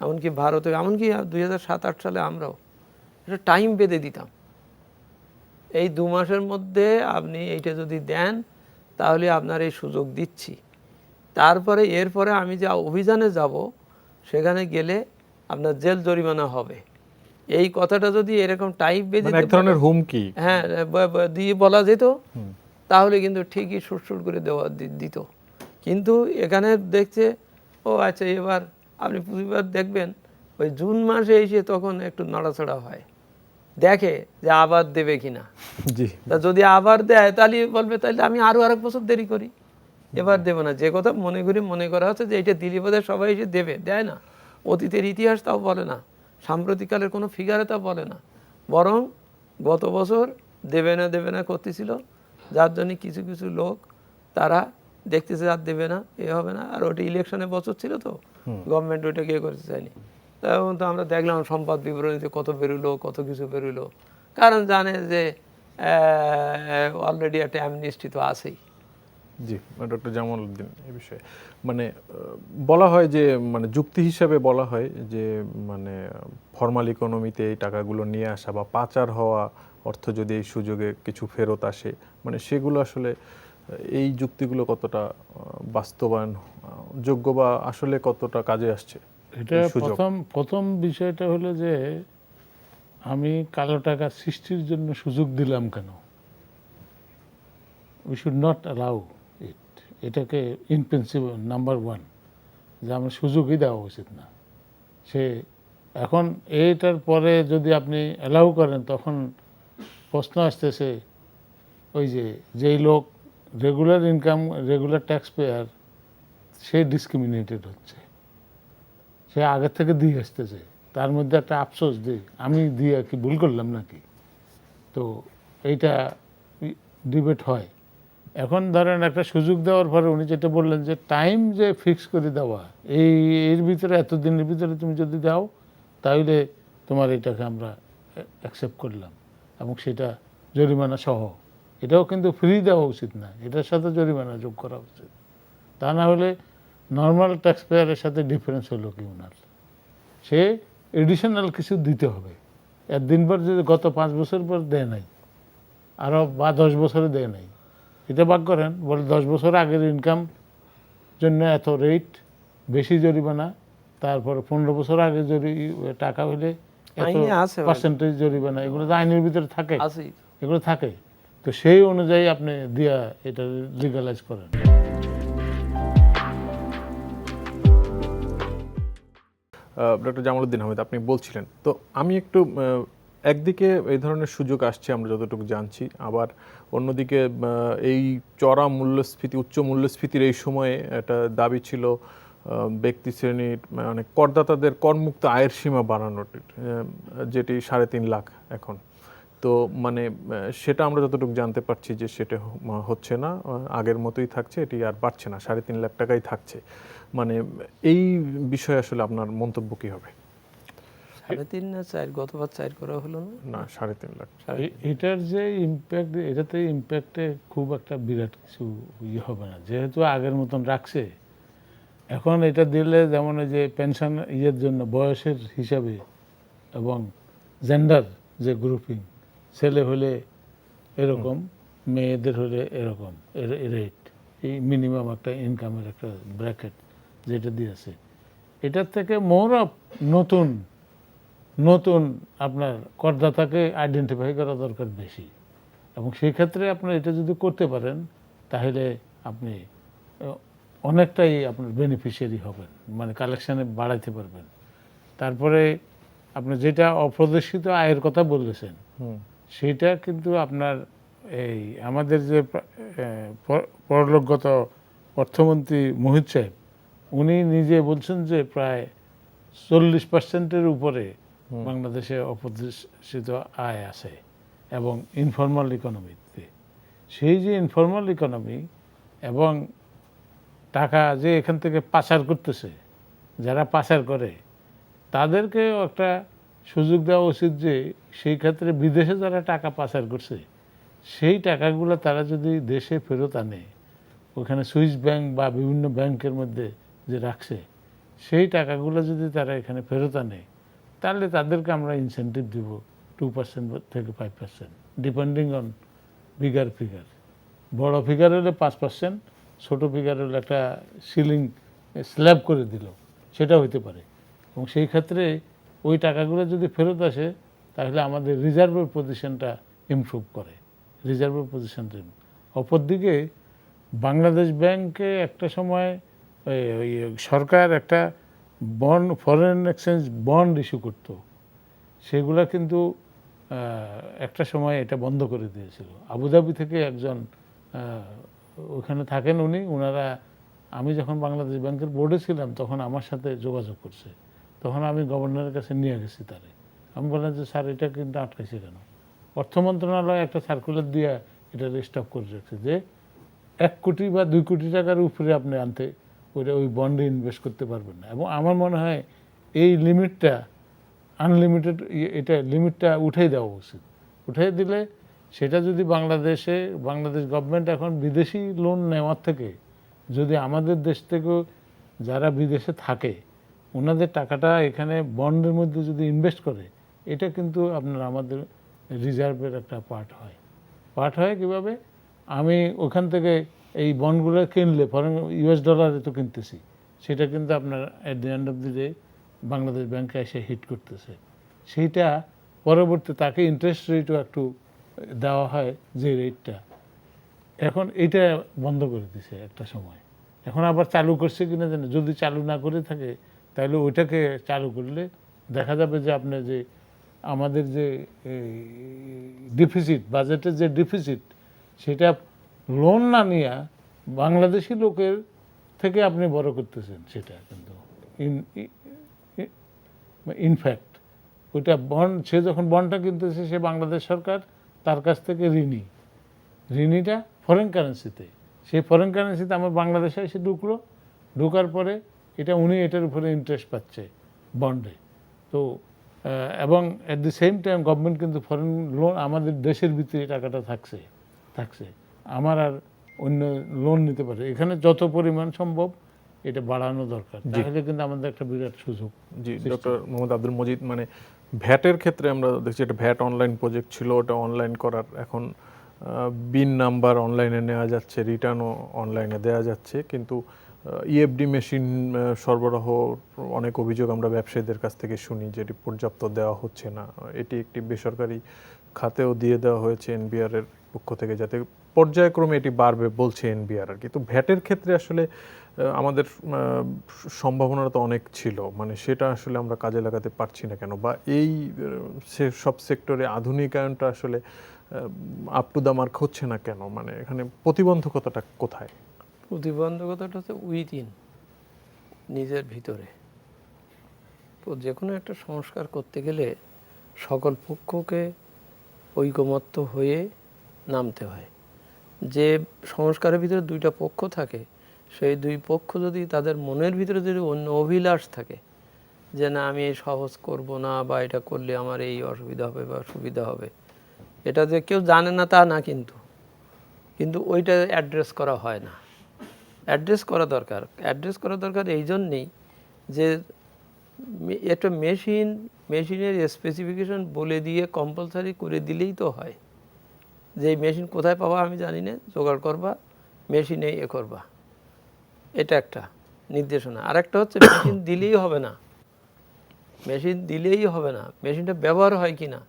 এমনকি ভারতে, এমনকি 2007-8 সালে আমরাও এটা টাইম বেঁধে দিতাম। এই 2 মাসের মধ্যে আপনি এইটা যদি দেন তাহলে আপনার এই সুযোগ দিচ্ছি। তারপরে এরপরে আমি যে অভিযানে যাব সেখানে গেলে আপনার জেল জরিমানা হবে। এই কথাটা যদি এরকম টাইপ বেঁধে এক ধরনের হুমকি, হ্যাঁ, দিয়ে বলা যেত, তাহলে কিন্তু ঠিকই সুরসুর করে দেওয়া দিত। কিন্তু এখানে দেখছে, ও আচ্ছা এবার আপনি প্রতিবার দেখবেন ওই জুন মাসে এসে তখন একটু নড়াচড়া হয়, দেখে যে আবার দেবে কিনা। জি, তা যদি আবার দেয় তাহলে বলবে তাহলে আমি আরো আরেক বছর দেরি করি, এবার দেবো না। যে কথা মনে করা হচ্ছে যে এটা দিলে বোধহয় সবাই এসে দেবে, দেয় না। অতীতের ইতিহাস তাও বলে না, সাম্প্রতিককালের কোনো ফিগারে তা বলে না, বরং গত বছর দেবে না করতেছিল, যার জন্য কিছু কিছু লোক তারা দেখতেছে আর দেবে না, এ হবে না। আর ওটা ইলেকশনের বছর ছিল তো, গভর্নমেন্ট ওইটাকে এ করতে চায়নি। তখন তো আমরা দেখলাম সম্পদ বিবরণীতে কত বেরোলো, কত কিছু বেরোলো, কারণ জানে যে অলরেডি একটা অ্যামনিস্টি তো আছেই। জি, ডক্টর জামাল উদ্দিন, এই বিষয়ে মানে বলা হয় যে, মানে যুক্তি হিসাবে বলা হয় যে, মানে ফর্মাল ইকোনমিতে এই টাকাগুলো নিয়ে আসা বা পাচার হওয়া অর্থ যদি এই সুযোগে কিছু ফেরত আসে, মানে সেগুলো আসলে এই যুক্তিগুলো কতটা বাস্তবায়ন যোগ্য বা আসলে কতটা কাজে আসছে? এটা প্রথম বিষয়টা হলো যে আমি কালো টাকা সৃষ্টির জন্য সুযোগ দিলাম কেন? উই শুড নট অ্যালাউ ইট। এটাকে ইন প্রিন্সিপাল নাম্বার 1 যে আমার সুযোগই দেওয়া উচিত না। সে এখন এইটার পরে যদি আপনি অ্যালাউ করেন তখন প্রশ্ন আসতেছে ওই যে যেই লোক regular income, regular tax payer, সে ডিসক্রিমিনেটেড হচ্ছে। সে আগের থেকে দিয়ে আসতেছে, তার মধ্যে একটা আফসোস যে আমি দিয়ে কি ভুল করলাম নাকি। তো এইটা ডিবেট হয়। এখন ধরেন একটা সুযোগ দেওয়ার পরে উনি যেটা বললেন যে টাইম যে ফিক্স করে দেওয়া, এর ভিতরে এতদিনের ভিতরে তুমি যদি দাও তাহলে তোমার এটাকে আমরা অ্যাকসেপ্ট করলাম, এবং সেটা জরিমানা সহ। এটাও কিন্তু ফ্রি দেওয়া উচিত না, এটার সাথে জরিমানা যোগ করা উচিত। তা না হলে নর্মাল ট্যাক্স পেয়ারের সাথে ডিফারেন্স হলো কি ওনার, সে এডিশনাল কিছু দিতে হবে। একদিন পর যদি গত 5 বছর পর দেয় নাই, আরও বা 10 বছরে দেয় নাই, এটা ভাগ করেন, বলে 10 বছর আগের ইনকাম জন্য এত রেট বেশি জরিমানা, তারপরে 15 বছর আগে টাকা হইলে এত পার্সেন্টেজ জরিমানা, এগুলো তো আইনের ভিতরে থাকে, এগুলো থাকে। তো সেই অনুযায়ী আপনি দিয়া এটা লিগালাইজ করেন। ডক্টর জামাল উদ্দিন আহমেদ, আপনি বলছিলেন তো, আমি একটু একদিকে এই ধরনের সুযোগ আসছে আমরা যতটুকু জানছি, আবার অন্যদিকে এই চড়া মূল্যস্ফীতি, উচ্চ মূল্যস্ফীতির এই সময়ে একটা দাবি ছিল ব্যক্তি শ্রেণীর মানে করদাতাদের করমুক্ত আয়ের সীমা বাড়ানোর, যেটি 3.5 লাখ এখন। তো মানে সেটা আমরা যতটুকু জানতে পারছি যে সেটা হচ্ছে না, আগের মতোই থাকছে, এটি আর বাড়ছে না, 3.5 লাখ টাকাই থাকছে। মানে এই বিষয়ে আসলে আপনার মন্তব্য কি হবে? 3.5 না 4, গতবার 4 করা হলো না, 3.5 লাখ। এটার যে ইম্প্যাক্ট, এটাতে ইম্প্যাক্টে খুব একটা বিরাট কিছু হবে না, যেহেতু আগের মতন রাখছে। এখন এটা দিলে যেমন যে পেনশন ইয়ের জন্য বয়সের হিসাবে এবং জেন্ডার যে গ্রুপিং, ছেলে হলে এরকম, মেয়েদের হলে এরকম রেট, এই মিনিমাম একটা ইনকামের একটা ব্র্যাকেট যেটা দিয়েছে, এটার থেকে মোর অফ নতুন আপনার করদাতাকে আইডেন্টিফাই করা দরকার বেশি। এবং সেই ক্ষেত্রে আপনার এটা যদি করতে পারেন তাহলে আপনি অনেকটাই আপনার বেনিফিশিয়ারি হবেন, মানে কালেকশানে বাড়াইতে পারবেন। তারপরে আপনি যেটা অপ্রদর্শিত আয়ের কথা বলেছেন, সেটা কিন্তু আপনার এই আমাদের যে পরলোকগত অর্থমন্ত্রী মোহিত সাহেব উনি নিজে বলছেন যে প্রায় 40%-এর উপরে বাংলাদেশে অপ্রত্যাশিত আয় আছে এবং ইনফর্মাল ইকোনমিতে। সেই যে ইনফর্মাল ইকোনমি এবং টাকা যে এখান থেকে পাচার করতেছে, যারা পাচার করে তাদেরকেও একটা সুযোগ দেওয়া উচিত যে সেই ক্ষেত্রে বিদেশে যারা টাকা পাচার করছে সেই টাকাগুলো তারা যদি দেশে ফেরত আনে, ওখানে সুইস ব্যাংক বা বিভিন্ন ব্যাংকের মধ্যে যে রাখছে সেই টাকাগুলো যদি তারা এখানে ফেরত আনে তাহলে তাদেরকে আমরা ইনসেন্টিভ দিব 2% থেকে 5%, ডিপেন্ডিং অন বিগার ফিগার। বড় ফিগার হলে 5%, ছোট ফিগার হলে একটা সিলিং স্ল্যাব করে দিল, সেটা হইতে পারে। এবং সেই ক্ষেত্রে ওই টাকাগুলো যদি ফেরত আসে তাহলে আমাদের রিজার্ভের পজিশনটা ইমপ্রুভ করে, রিজার্ভের পজিশনটা। অপরদিকে বাংলাদেশ ব্যাংকে একটা সময় ওই সরকার একটা bond, foreign exchange bond issue করতো, সেগুলা কিন্তু একটা সময় এটা বন্ধ করে দিয়েছিল। আবুধাবি থেকে একজন ওখানে থাকেন ওনারা, আমি যখন বাংলাদেশ ব্যাংকের বোর্ডে ছিলাম তখন আমার সাথে যোগাযোগ করছে, তখন আমি গভর্নরের কাছে নিয়ে গেছি তারে। আমি বললাম যে স্যার এটা কিন্তু আটকাইছে কেন? অর্থ মন্ত্রণালয় একটা সার্কুলার দিয়ে এটা স্টপ করে রাখছে যে 1 কোটি বা 2 কোটি টাকার উপরে আপনি আনতে ওই বন্ডে ইনভেস্ট করতে পারবেন না। এবং আমার মনে হয় এই লিমিটটা আনলিমিটেড, এটা লিমিটটা উঠাই দেওয়া উচিত। উঠাই দিলে সেটা যদি বাংলাদেশ গভর্নমেন্ট এখন বিদেশি লোন নেওয়ার থেকে যদি আমাদের দেশ থেকেও যারা বিদেশে থাকে ওনাদের টাকাটা এখানে বন্ডের মধ্যে যদি ইনভেস্ট করে, এটা কিন্তু আপনার আমাদের রিজার্ভের একটা পার্ট হয় কীভাবে? আমি ওখান থেকে এই বন্ডগুলো কিনলে ফরেন US ডলারে তো কিনতেছি, সেটা কিন্তু আপনার at the end of the day Bangladesh ব্যাংকে এসে হিট করতেছে। সেইটা পরবর্তী তাকে ইন্টারেস্ট রেটও একটু দেওয়া হয়, যে রেটটা এখন এইটা বন্ধ করে দিছে একটা সময়। এখন আবার চালু করছে কিনা জানি, যদি চালু না করে থাকে তাহলে ওইটাকে চালু করলে দেখা যাবে যে আপনার যে আমাদের যে ডিফিসিট, বাজেটের যে ডিফিসিট, সেটা লোন না নিয়ে বাংলাদেশি লোকের থেকে আপনি বড় করতেছেন। সেটা কিন্তু ইনফ্যাক্ট ওইটা বন্ড, সে যখন বন্ডটা কিনতেছে সে বাংলাদেশ সরকার তার কাছ থেকে ঋণীটা ফরেন কারেন্সিতে, সেই ফরেন কারেন্সিতে আমার বাংলাদেশে এসে ঢোকার পরে উনি এটার উপরে ইন্টারেস্ট পাচ্ছে বন্ডে। তো এবং at the same time government কিন্তু ফরেন লোন আমাদের দেশের ভিতরে টাকাটা থাকছে, আমার আর অন্য লোন নিতে পারে। এখানে যত পরিমাণ সম্ভব এটা বাড়ানো দরকার, তাহলে কিন্তু আমাদের একটা বিরাট সুযোগ। জি, ডক্টর মোহাম্মদ আব্দুল মজিদ, মানে ভ্যাটের ক্ষেত্রে আমরা দেখছি এটা ভ্যাট অনলাইন প্রজেক্ট ছিল, ওটা অনলাইন করার এখন বিন নাম্বার অনলাইনে নেওয়া যাচ্ছে, রিটার্নও অনলাইনে দেওয়া যাচ্ছে, কিন্তু ইএফডি মেশিন সরবরাহ অনেক অভিযোগ আমরা ব্যবসায়ীদের কাছ থেকে শুনি যে এটি পর্যাপ্ত দেওয়া হচ্ছে না। এটি একটি বেসরকারি খাতেও দিয়ে দেওয়া হয়েছে এনবিআর এর পক্ষ থেকে, যাতে পর্যায়ক্রমে এটি বাড়বে বলছে এনবিআর আর কি। তো ভ্যাটের ক্ষেত্রে আসলে আমাদের সম্ভাবনা তো অনেক ছিল, মানে সেটা আসলে আমরা কাজে লাগাতে পারছি না কেন, বা এই সব সেক্টরে আধুনিকায়নটা আসলে আপ টু দ্য মার্ক হচ্ছে না কেন? মানে এখানে প্রতিবন্ধকতাটা কোথায়? প্রতিবন্ধকতাটা হচ্ছে উইদিন, নিজের ভিতরে। যে কোনো একটা সংস্কার করতে গেলে সকল পক্ষকে ঐকমত্য হয়ে নামতে হয়। যে সংস্কারের ভিতরে 2টা পক্ষ থাকে, সেই 2 পক্ষ যদি তাদের মনের ভিতরে যদি অন্য অভিলাষ থাকে যে না আমি এই সহজ করব না, বা এটা করলে আমার এই অসুবিধা হবে বা সুবিধা হবে, এটা যে কেউ জানে না তা না, কিন্তু ওইটা অ্যাড্রেস করা হয় না। অ্যাড্রেস করা দরকার এই জন্যেই যে একটা মেশিনের স্পেসিফিকেশন বলে দিয়ে কম্পালসারি করে দিলেই তো হয়, যে এই মেশিন কোথায় পাবা আমি জানি না, জোগাড় করবা, মেশিনে করবা, এটা একটা নির্দেশনা। আর একটা হচ্ছে মেশিন দিলেই হবে না, মেশিনটা ব্যবহার হয় কি না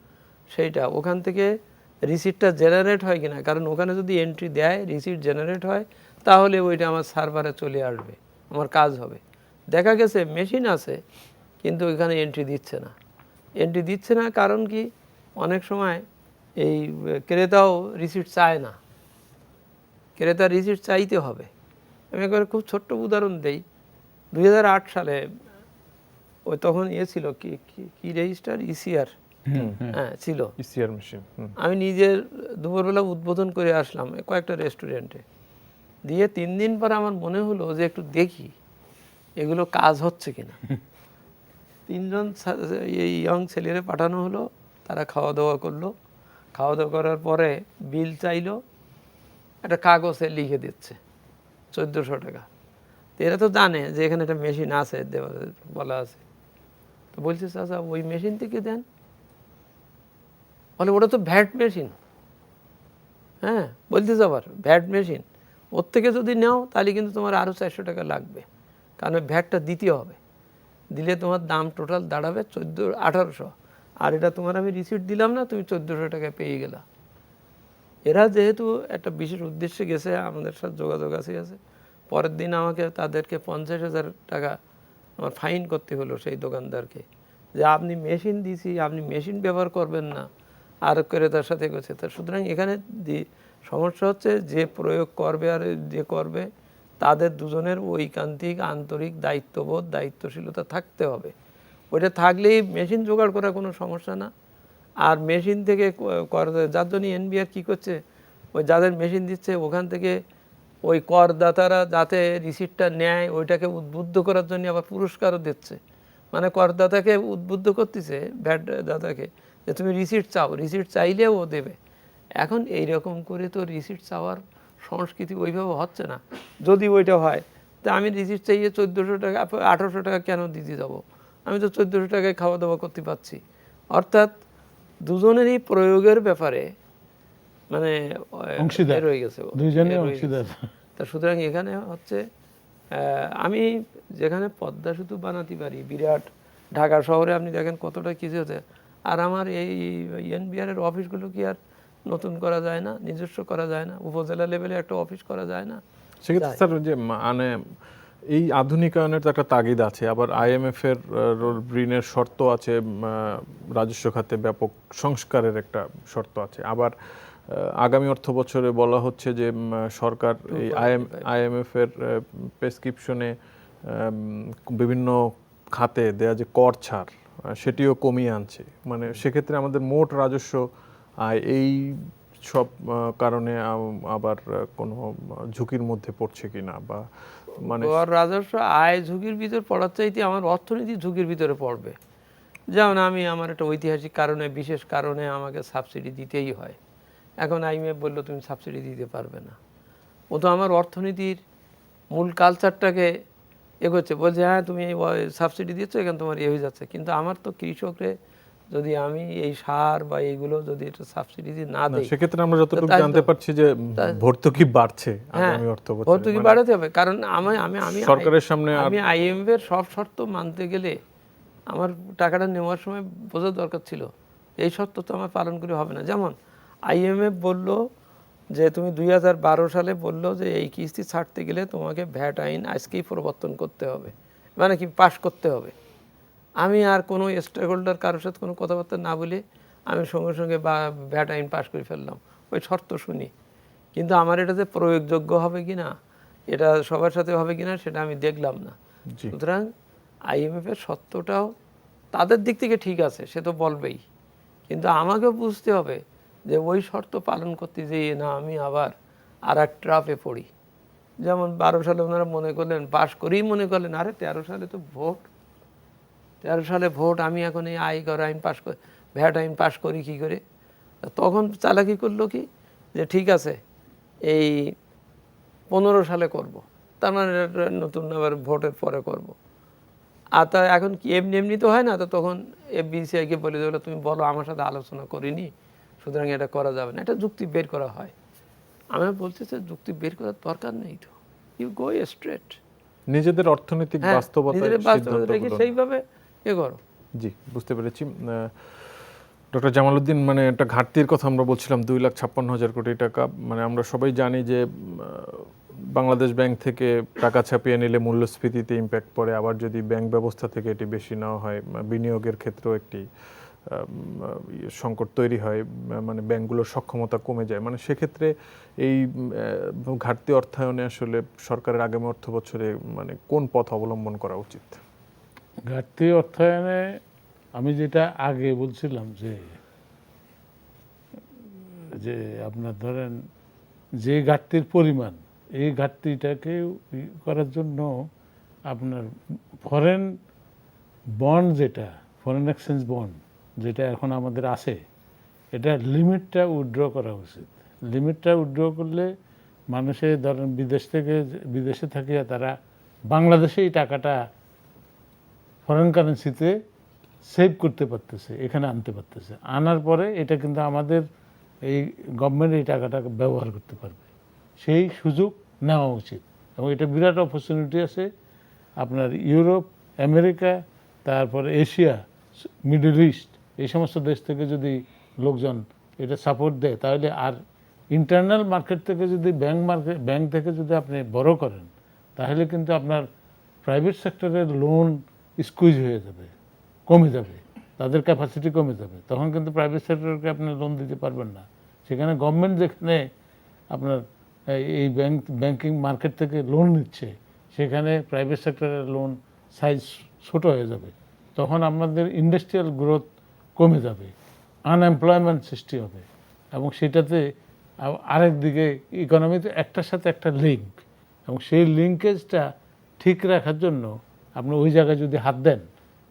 সেইটা, ওখান থেকে রিসিপ্টটা জেনারেট হয় কিনা, কারণ ওখানে যদি এন্ট্রি দেয়, রিসিপ্ট জেনারেট হয়, তাহলে ওইটা আমার সার্ভারে চলে আসবে, আমার কাজ হবে। দেখা গেছে মেশিন আছে কিন্তু ওইখানে এন্ট্রি দিচ্ছে না, কারণ কি অনেক সময় এই ক্রেতাও রিসিট চায় না, ক্রেতা রিসিট চাইতে হবে। আমি একবার খুব ছোট্ট উদাহরণ দেই। 2008 সালে ওই তখন ছিল কি কি রেজিস্টার ইসিআর, হ্যাঁ ছিল ইসিআর মেশিন। আমি নিজের দুপুরবেলা উদ্বোধন করে আসলাম কয়েকটা রেস্টুরেন্টে, দিয়ে 3 দিন পর আমার মনে হলো যে একটু দেখি এগুলো কাজ হচ্ছে কিনা। 3জন এই ইয়ং ছেলেরে পাঠানো হলো, তারা খাওয়া দাওয়া করলো। খাওয়া দাওয়া করার পরে বিল চাইলো, একটা কাগজে লিখে দিচ্ছে 1400 টাকা। তো এরা তো জানে যে এখানে একটা মেশিন আছে, বলা আছে। তো বলছে চাচা ওই মেশিন থেকে দেন। বলে ওটা তো ভ্যাট মেশিন। হ্যাঁ বলতেছে আবার ভ্যাট মেশিন, ওর থেকে যদি নাও তাহলে কিন্তু তোমার আরও 400 টাকা লাগবে, কারণ ভ্যাটটা দিতে হবে। দিলে তোমার দাম টোটাল দাঁড়াবে 1800। আর এটা তোমার আমি রিসিট দিলাম না, তুমি 1400 টাকা পেয়ে গেলা। এরা যেহেতু একটা বিশেষ উদ্দেশ্যে গেছে, আমাদের সাথে যোগাযোগ আছে, পরের দিন আমাকে তাদেরকে 50,000 টাকা আমার ফাইন করতে হলো সেই দোকানদারকে, যে আপনি মেশিন দিছি, আপনি মেশিন ব্যবহার করবেন না, আর ক্রেতার সাথে গেছে। তা সুতরাং এখানে সমস্যা হচ্ছে যে প্রয়োগ করবে আর যে করবে তাদের দুজনের ঐকান্তিক আন্তরিক দায়িত্ববোধ দায়িত্বশীলতা থাকতে হবে। ওইটা থাকলেই মেশিন জোগাড় করা কোনো সমস্যা না। আর মেশিন থেকে যার জন্য এনবিআর কী করছে, ওই যাদের মেশিন দিচ্ছে ওখান থেকে ওই করদাতারা যাতে রিসিটটা নেয় ওইটাকে উদ্বুদ্ধ করার জন্য আবার পুরস্কারও দিচ্ছে। মানে করদাতাকে উদ্বুদ্ধ করতেছে, ভ্যাট দাতাকে, যে তুমি রিসিট চাও, রিসিট চাইলেও ও দেবে। এখন এই রকম করে তো রিসিট চাওয়ার সংস্কৃতি ওইভাবে হচ্ছে না। যদি ওইটা হয় তা আমি রিসিট চাইয়ে 1400 টাকা 1800 টাকা কেন দিতে যাবো, আমি তো 1400 টাকায় খাওয়া দাওয়া করতে পারছি। অর্থাৎ দুজনেরই প্রয়োগের ব্যাপারে মানে অংশীদার রয়ে গেছে, দুইজনের অংশীদার। তা সুতরাং এখানে হচ্ছে আমি যেখানে পদ্মা সেতু বানাতে পারি, বিরাট ঢাকা শহরে আপনি দেখেন কতটা কিছু হচ্ছে, আর আমার এই এনবিআরের অফিসগুলো কি আর নতুন করা যায় না, নিজস্ব করা যায় না, উপজেলা লেভেলে একটা অফিস করা যায় না? সেক্ষেত্রে স্যার যে মানে এই আধুনিকায়নের তো একটা তাগিদ আছে, আবার আইএমএফ এর ঋণের শর্ত আছে, রাজস্ব খাতে ব্যাপক সংস্কারের একটা শর্ত আছে। আবার আগামী অর্থ বছরে বলা হচ্ছে যে সরকার এই আইএমএফ এর প্রেসক্রিপশনে বিভিন্ন খাতে দেয়া যে কর ছাড় সেটিও কমিয়ে আনছে। মানে সেক্ষেত্রে আমাদের মোট রাজস্ব আয় এই সব কারণে আবার কোনো ঝুঁকির মধ্যে পড়ছে কিনা, বা মানে রাজস্ব আয় ঝুঁকির ভিতর পড়ার চাইতে আমার অর্থনীতি ঝুঁকির ভিতরে পড়বে। যেমন আমার একটা ঐতিহাসিক কারণে, বিশেষ কারণে আমাকে সাবসিডি দিতেই হয়। এখন আইএমএফ বললো তুমি সাবসিডি দিতে পারবে না, ও তো আমার অর্থনীতির মূল কালচারটাকে এগোচ্ছে, বলছে হ্যাঁ তুমি সাবসিডি দিচ্ছ এখানে তোমার হয়ে যাচ্ছে। কিন্তু আমার তো কৃষকরে যদি আমি এই সার বা এইগুলো যদি এটা সাবসিডি না দিই, সেক্ষেত্রে আমরা যতটুকু জানতে পারছি যে ভর্তুকি বাড়ছে আগামী অর্থ বছরে, ভর্তুকি বাড়াতে হবে। কারণ আমি সরকারের সামনে আমি আইএমএফ এর সব শর্ত মানতে গেলে আমার টাকাটা নেওয়ার সময় বোঝার দরকার ছিল এই শর্ত তো আমার পালন করে হবে না। যেমন আইএমএফ বলল যে তুমি 2012 সালে বললো যে এই কিস্তি ছাড়তে গেলে তোমাকে ভ্যাট আইন আজকেই প্রবর্তন করতে হবে, মানে কি পাশ করতে হবে। আমি আর কোনো স্টেক হোল্ডার কারোর সাথে কোনো কথাবার্তা না বলে আমি সঙ্গে সঙ্গে ভ্যাট আইন পাশ করে ফেললাম, ওই শর্ত শুনি। কিন্তু আমার এটা যে প্রয়োগযোগ্য হবে কি না, এটা সবার সাথে হবে কি না সেটা আমি দেখলাম না। সুতরাং আইএমএফের শর্তটাও তাদের দিক থেকে ঠিক আছে, সে তো বলবেই, কিন্তু আমাকে বুঝতে হবে যে ওই শর্ত পালন করতে যেয়ে না আমি আবার আর এক ট্রাপে পড়ি। যেমন 12 সালে ওনারা মনে করলেন, পাশ করেই মনে করলেন আরে 13 সালে তো ভোট, 13 সালে ভোট, আমি এখন এই আয়কর আইন পাশ করে ভ্যাট আইন পাশ করি কী করে। তখন চালাকি করলো কি যে ঠিক আছে এই 15 সালে করব, তার মানে নতুন আবার ভোটের পরে করব। আর তা এখন কি এমনি তো হয় না, তো তখন এফবিসিআইকে বলে দেবো তুমি বলো আমার সাথে আলোচনা করিনি, সুতরাং এটা করা যাবে না, এটা যুক্তি বের করা হয়। আমি বলছি যে যুক্তি বের করার দরকার নেই, তো ইউ গো স্ট্রেট, নিজেদের অর্থনৈতিক বাস্তবতা রেখে সেইভাবে এ করো। জি, বুঝতে পেরেছি। ডক্টর জামাল উদ্দিন, মানে একটা ঘাটতির কথা আমরা বলছিলাম 2,56,000 কোটি টাকা। মানে আমরা সবাই জানি যে বাংলাদেশ ব্যাংক থেকে টাকা ছাপিয়ে নিলে মূল্যস্ফীতিতে ইম্প্যাক্ট পড়ে, আবার যদি ব্যাংক ব্যবস্থা থেকে এটি বেশি নেওয়া হয় বিনিয়োগের ক্ষেত্রেও একটি সংকট তৈরি হয়, মানে ব্যাংকগুলোর সক্ষমতা কমে যায়, মানে সেক্ষেত্রে এই ঘাটতি অর্থায়নে আসলে সরকারের আগামী অর্থ বছরে মানে কোন পথ অবলম্বন করা উচিত? ঘাটতি অর্থায়নে আমি যেটা আগে বলছিলাম যে যে আপনার ধরেন যে ঘাটতির পরিমাণ, এই ঘাটতিটাকে করার জন্য আপনার ফরেন বন্ড, যেটা ফরেন এক্সচেঞ্জ বন্ড যেটা এখন আমাদের আছে, এটা লিমিটটা উইথড্র করা উচিত। লিমিটটা উইথড্র করলে মানুষের ধরেন বিদেশে থাকিয়া তারা বাংলাদেশে এই টাকাটা ফরেন কারেন্সিতে সেভ করতে পারতেছে, এখানে আনতে পারতেছে। আনার পরে এটা কিন্তু আমাদের এই গভর্নমেন্ট এই টাকাটাকে ব্যবহার করতে পারবে, সেই সুযোগ নেওয়া উচিত। এবং এটা বিরাট অপরচুনিটি আছে আপনার ইউরোপ, আমেরিকা, তারপরে এশিয়া, মিডল ইস্ট, এই সমস্ত দেশ থেকে যদি লোকজন এটা সাপোর্ট দেয়, তাহলে আর ইন্টারনাল মার্কেট থেকে যদি ব্যাংক থেকে যদি আপনি বড় করেন, তাহলে কিন্তু আপনার প্রাইভেট সেক্টরের লোন স্কুইজ হয়ে যাবে, কমে যাবে, তাদের ক্যাপাসিটি কমে যাবে। তখন কিন্তু প্রাইভেট সেক্টরকে আপনি লোন দিতে পারবেন না। সেখানে গভর্নমেন্ট যেখানে আপনার এই ব্যাংকিং মার্কেট থেকে লোন নিচ্ছে, সেখানে প্রাইভেট সেক্টরের লোন সাইজ ছোট হয়ে যাবে। তখন আমাদের ইন্ডাস্ট্রিয়াল গ্রোথ কমে যাবে, আনএমপ্লয়মেন্ট সৃষ্টি হবে। এবং সেটাতে আরেক দিকে ইকোনমিতে একটার সাথে একটা লিঙ্ক, এবং সেই লিঙ্কেজটা ঠিক রাখার জন্য আপনি ওই জায়গায় যদি হাত দেন,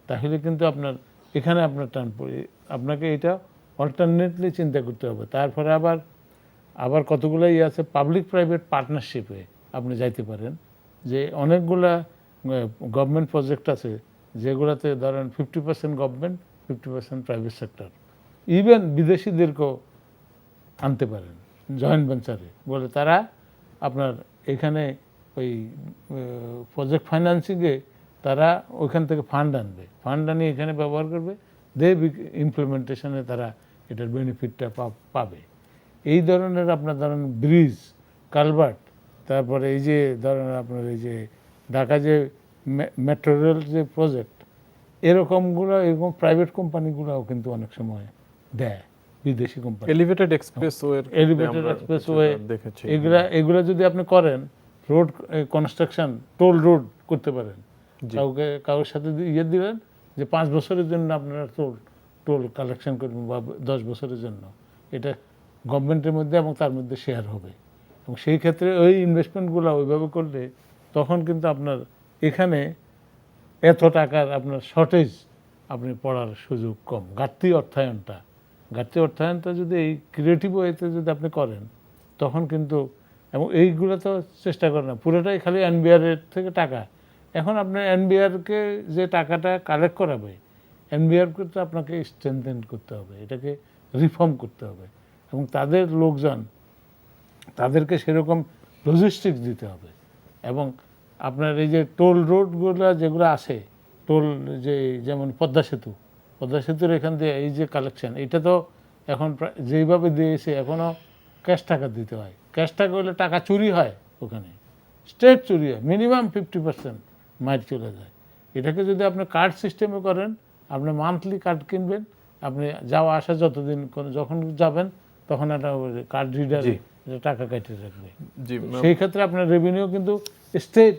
তাহলে কিন্তু আপনার এখানে আপনার টান পড়ে, আপনাকে এটা অল্টারনেটলি চিন্তা করতে হবে। তারপরে আবার কতগুলো আছে পাবলিক প্রাইভেট পার্টনারশিপে আপনি যাইতে পারেন, যে অনেকগুলা গভর্নমেন্ট প্রজেক্ট আছে যেগুলোতে ধরেন 50% গভর্নমেন্ট, 50% প্রাইভেট সেক্টর। ইভেন বিদেশিদেরকেও আনতে পারেন জয়েন্ট ভেঞ্চারে, বলে তারা আপনার এখানে ওই প্রজেক্ট ফাইন্যান্সিংয়ে তারা ওইখান থেকে ফান্ড আনবে, ফান্ড আনিয়ে এখানে ব্যবহার করবে, ইমপ্লিমেন্টেশনে তারা এটার বেনিফিটটা পাবে। এই ধরনের আপনার ধরেন ব্রিজ, কালভার্ট, তারপরে এই যে ধরেন আপনার এই যে ঢাকা যে মেট্রো রেল যে প্রজেক্ট, এরকম প্রাইভেট কোম্পানিগুলোও কিন্তু অনেক সময় দেয়, বিদেশি কোম্পানি। এলিভেটেড এক্সপ্রেসওয়ে দেখেছি, এগুলা যদি আপনি করেন, রোড কনস্ট্রাকশন, টোল রোড করতে পারেন, কারোর সাথে দিলেন যে 5 বছরের জন্য আপনারা টোল কালেকশন করবেন, বা 10 বছরের জন্য, এটা গভর্নমেন্টের মধ্যে এবং তার মধ্যে শেয়ার হবে। এবং সেই ক্ষেত্রে ওই ইনভেস্টমেন্টগুলো ওইভাবে করলে তখন কিন্তু আপনার এখানে এত টাকার আপনার শর্টেজ আপনি পড়ার সুযোগ কম। ঘাটতি অর্থায়নটা যদি এই ক্রিয়েটিভ ওয়েতে যদি আপনি করেন, তখন কিন্তু, এবং এইগুলো তো চেষ্টা করেন না, পুরোটাই খালি এনবিআর-এর থেকে টাকা। এখন আপনি এনবিআরকে যে টাকাটা কালেক্ট করাবে, এনবিআরকে তো আপনাকে স্ট্রেনথেন করতে হবে, এটাকে রিফর্ম করতে হবে, এবং তাদের লোকজন, তাদেরকে সেরকম লজিস্টিক্স দিতে হবে। এবং আপনার এই যে টোল রোডগুলো যেগুলো আছে, টোল যেমন পদ্মা সেতুর এখান দিয়ে এই যে কালেকশন, এটা তো এখন যেইভাবে দিয়েছে এখনও ক্যাশ টাকা দিতে হয়। ক্যাশ টাকা হলে টাকা চুরি হয়, ওখানে স্টেট চুরি হয়, মিনিমাম 50% মাইর চলে যায়। এটাকে যদি আপনি কার্ড সিস্টেমে করেন, আপনি মান্থলি কার্ড কিনবেন, আপনি যাওয়া আসা যতদিন যখন যাবেন তখন একটা কার্ড রিডারে টাকা কাটিয়ে রাখবে। সেই ক্ষেত্রে আপনার রেভিনিউ কিন্তু স্টেট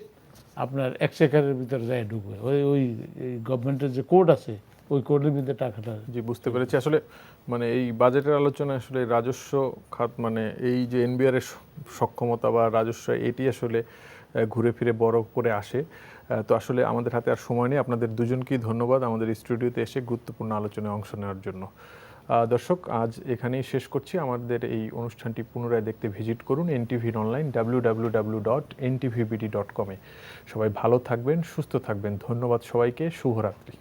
আপনার এক্সচেকারের ভিতরে যায় ঢুকবে, ওই গভর্নমেন্টের যে কোড আছে ওই কোডের ভিতরে টাকাটা। জি, বুঝতে পেরেছি। আসলে মানে এই বাজেটের আলোচনা আসলে রাজস্ব খাত, মানে এই যে এনবিআর এর সক্ষমতা বা রাজস্ব, এটি আসলে ঘুরে ফিরে বড় করে আসে। তো আসলে আমাদের হাতে আর সময় নেই। আপনাদের দুজনকেই ধন্যবাদ আমাদের স্টুডিওতে এসে গুরুত্বপূর্ণ আলোচনায় অংশ নেওয়ার জন্য। দর্শক, আজ এখানেই শেষ করছি। আমাদের এই অনুষ্ঠানটি পুনরায় দেখতে ভিজিট করুন এনটিভির অনলাইন www.ntvbd.com-এ। সবাই ভালো থাকবেন, সুস্থ থাকবেন। ধন্যবাদ সবাইকে। শুভরাত্রি।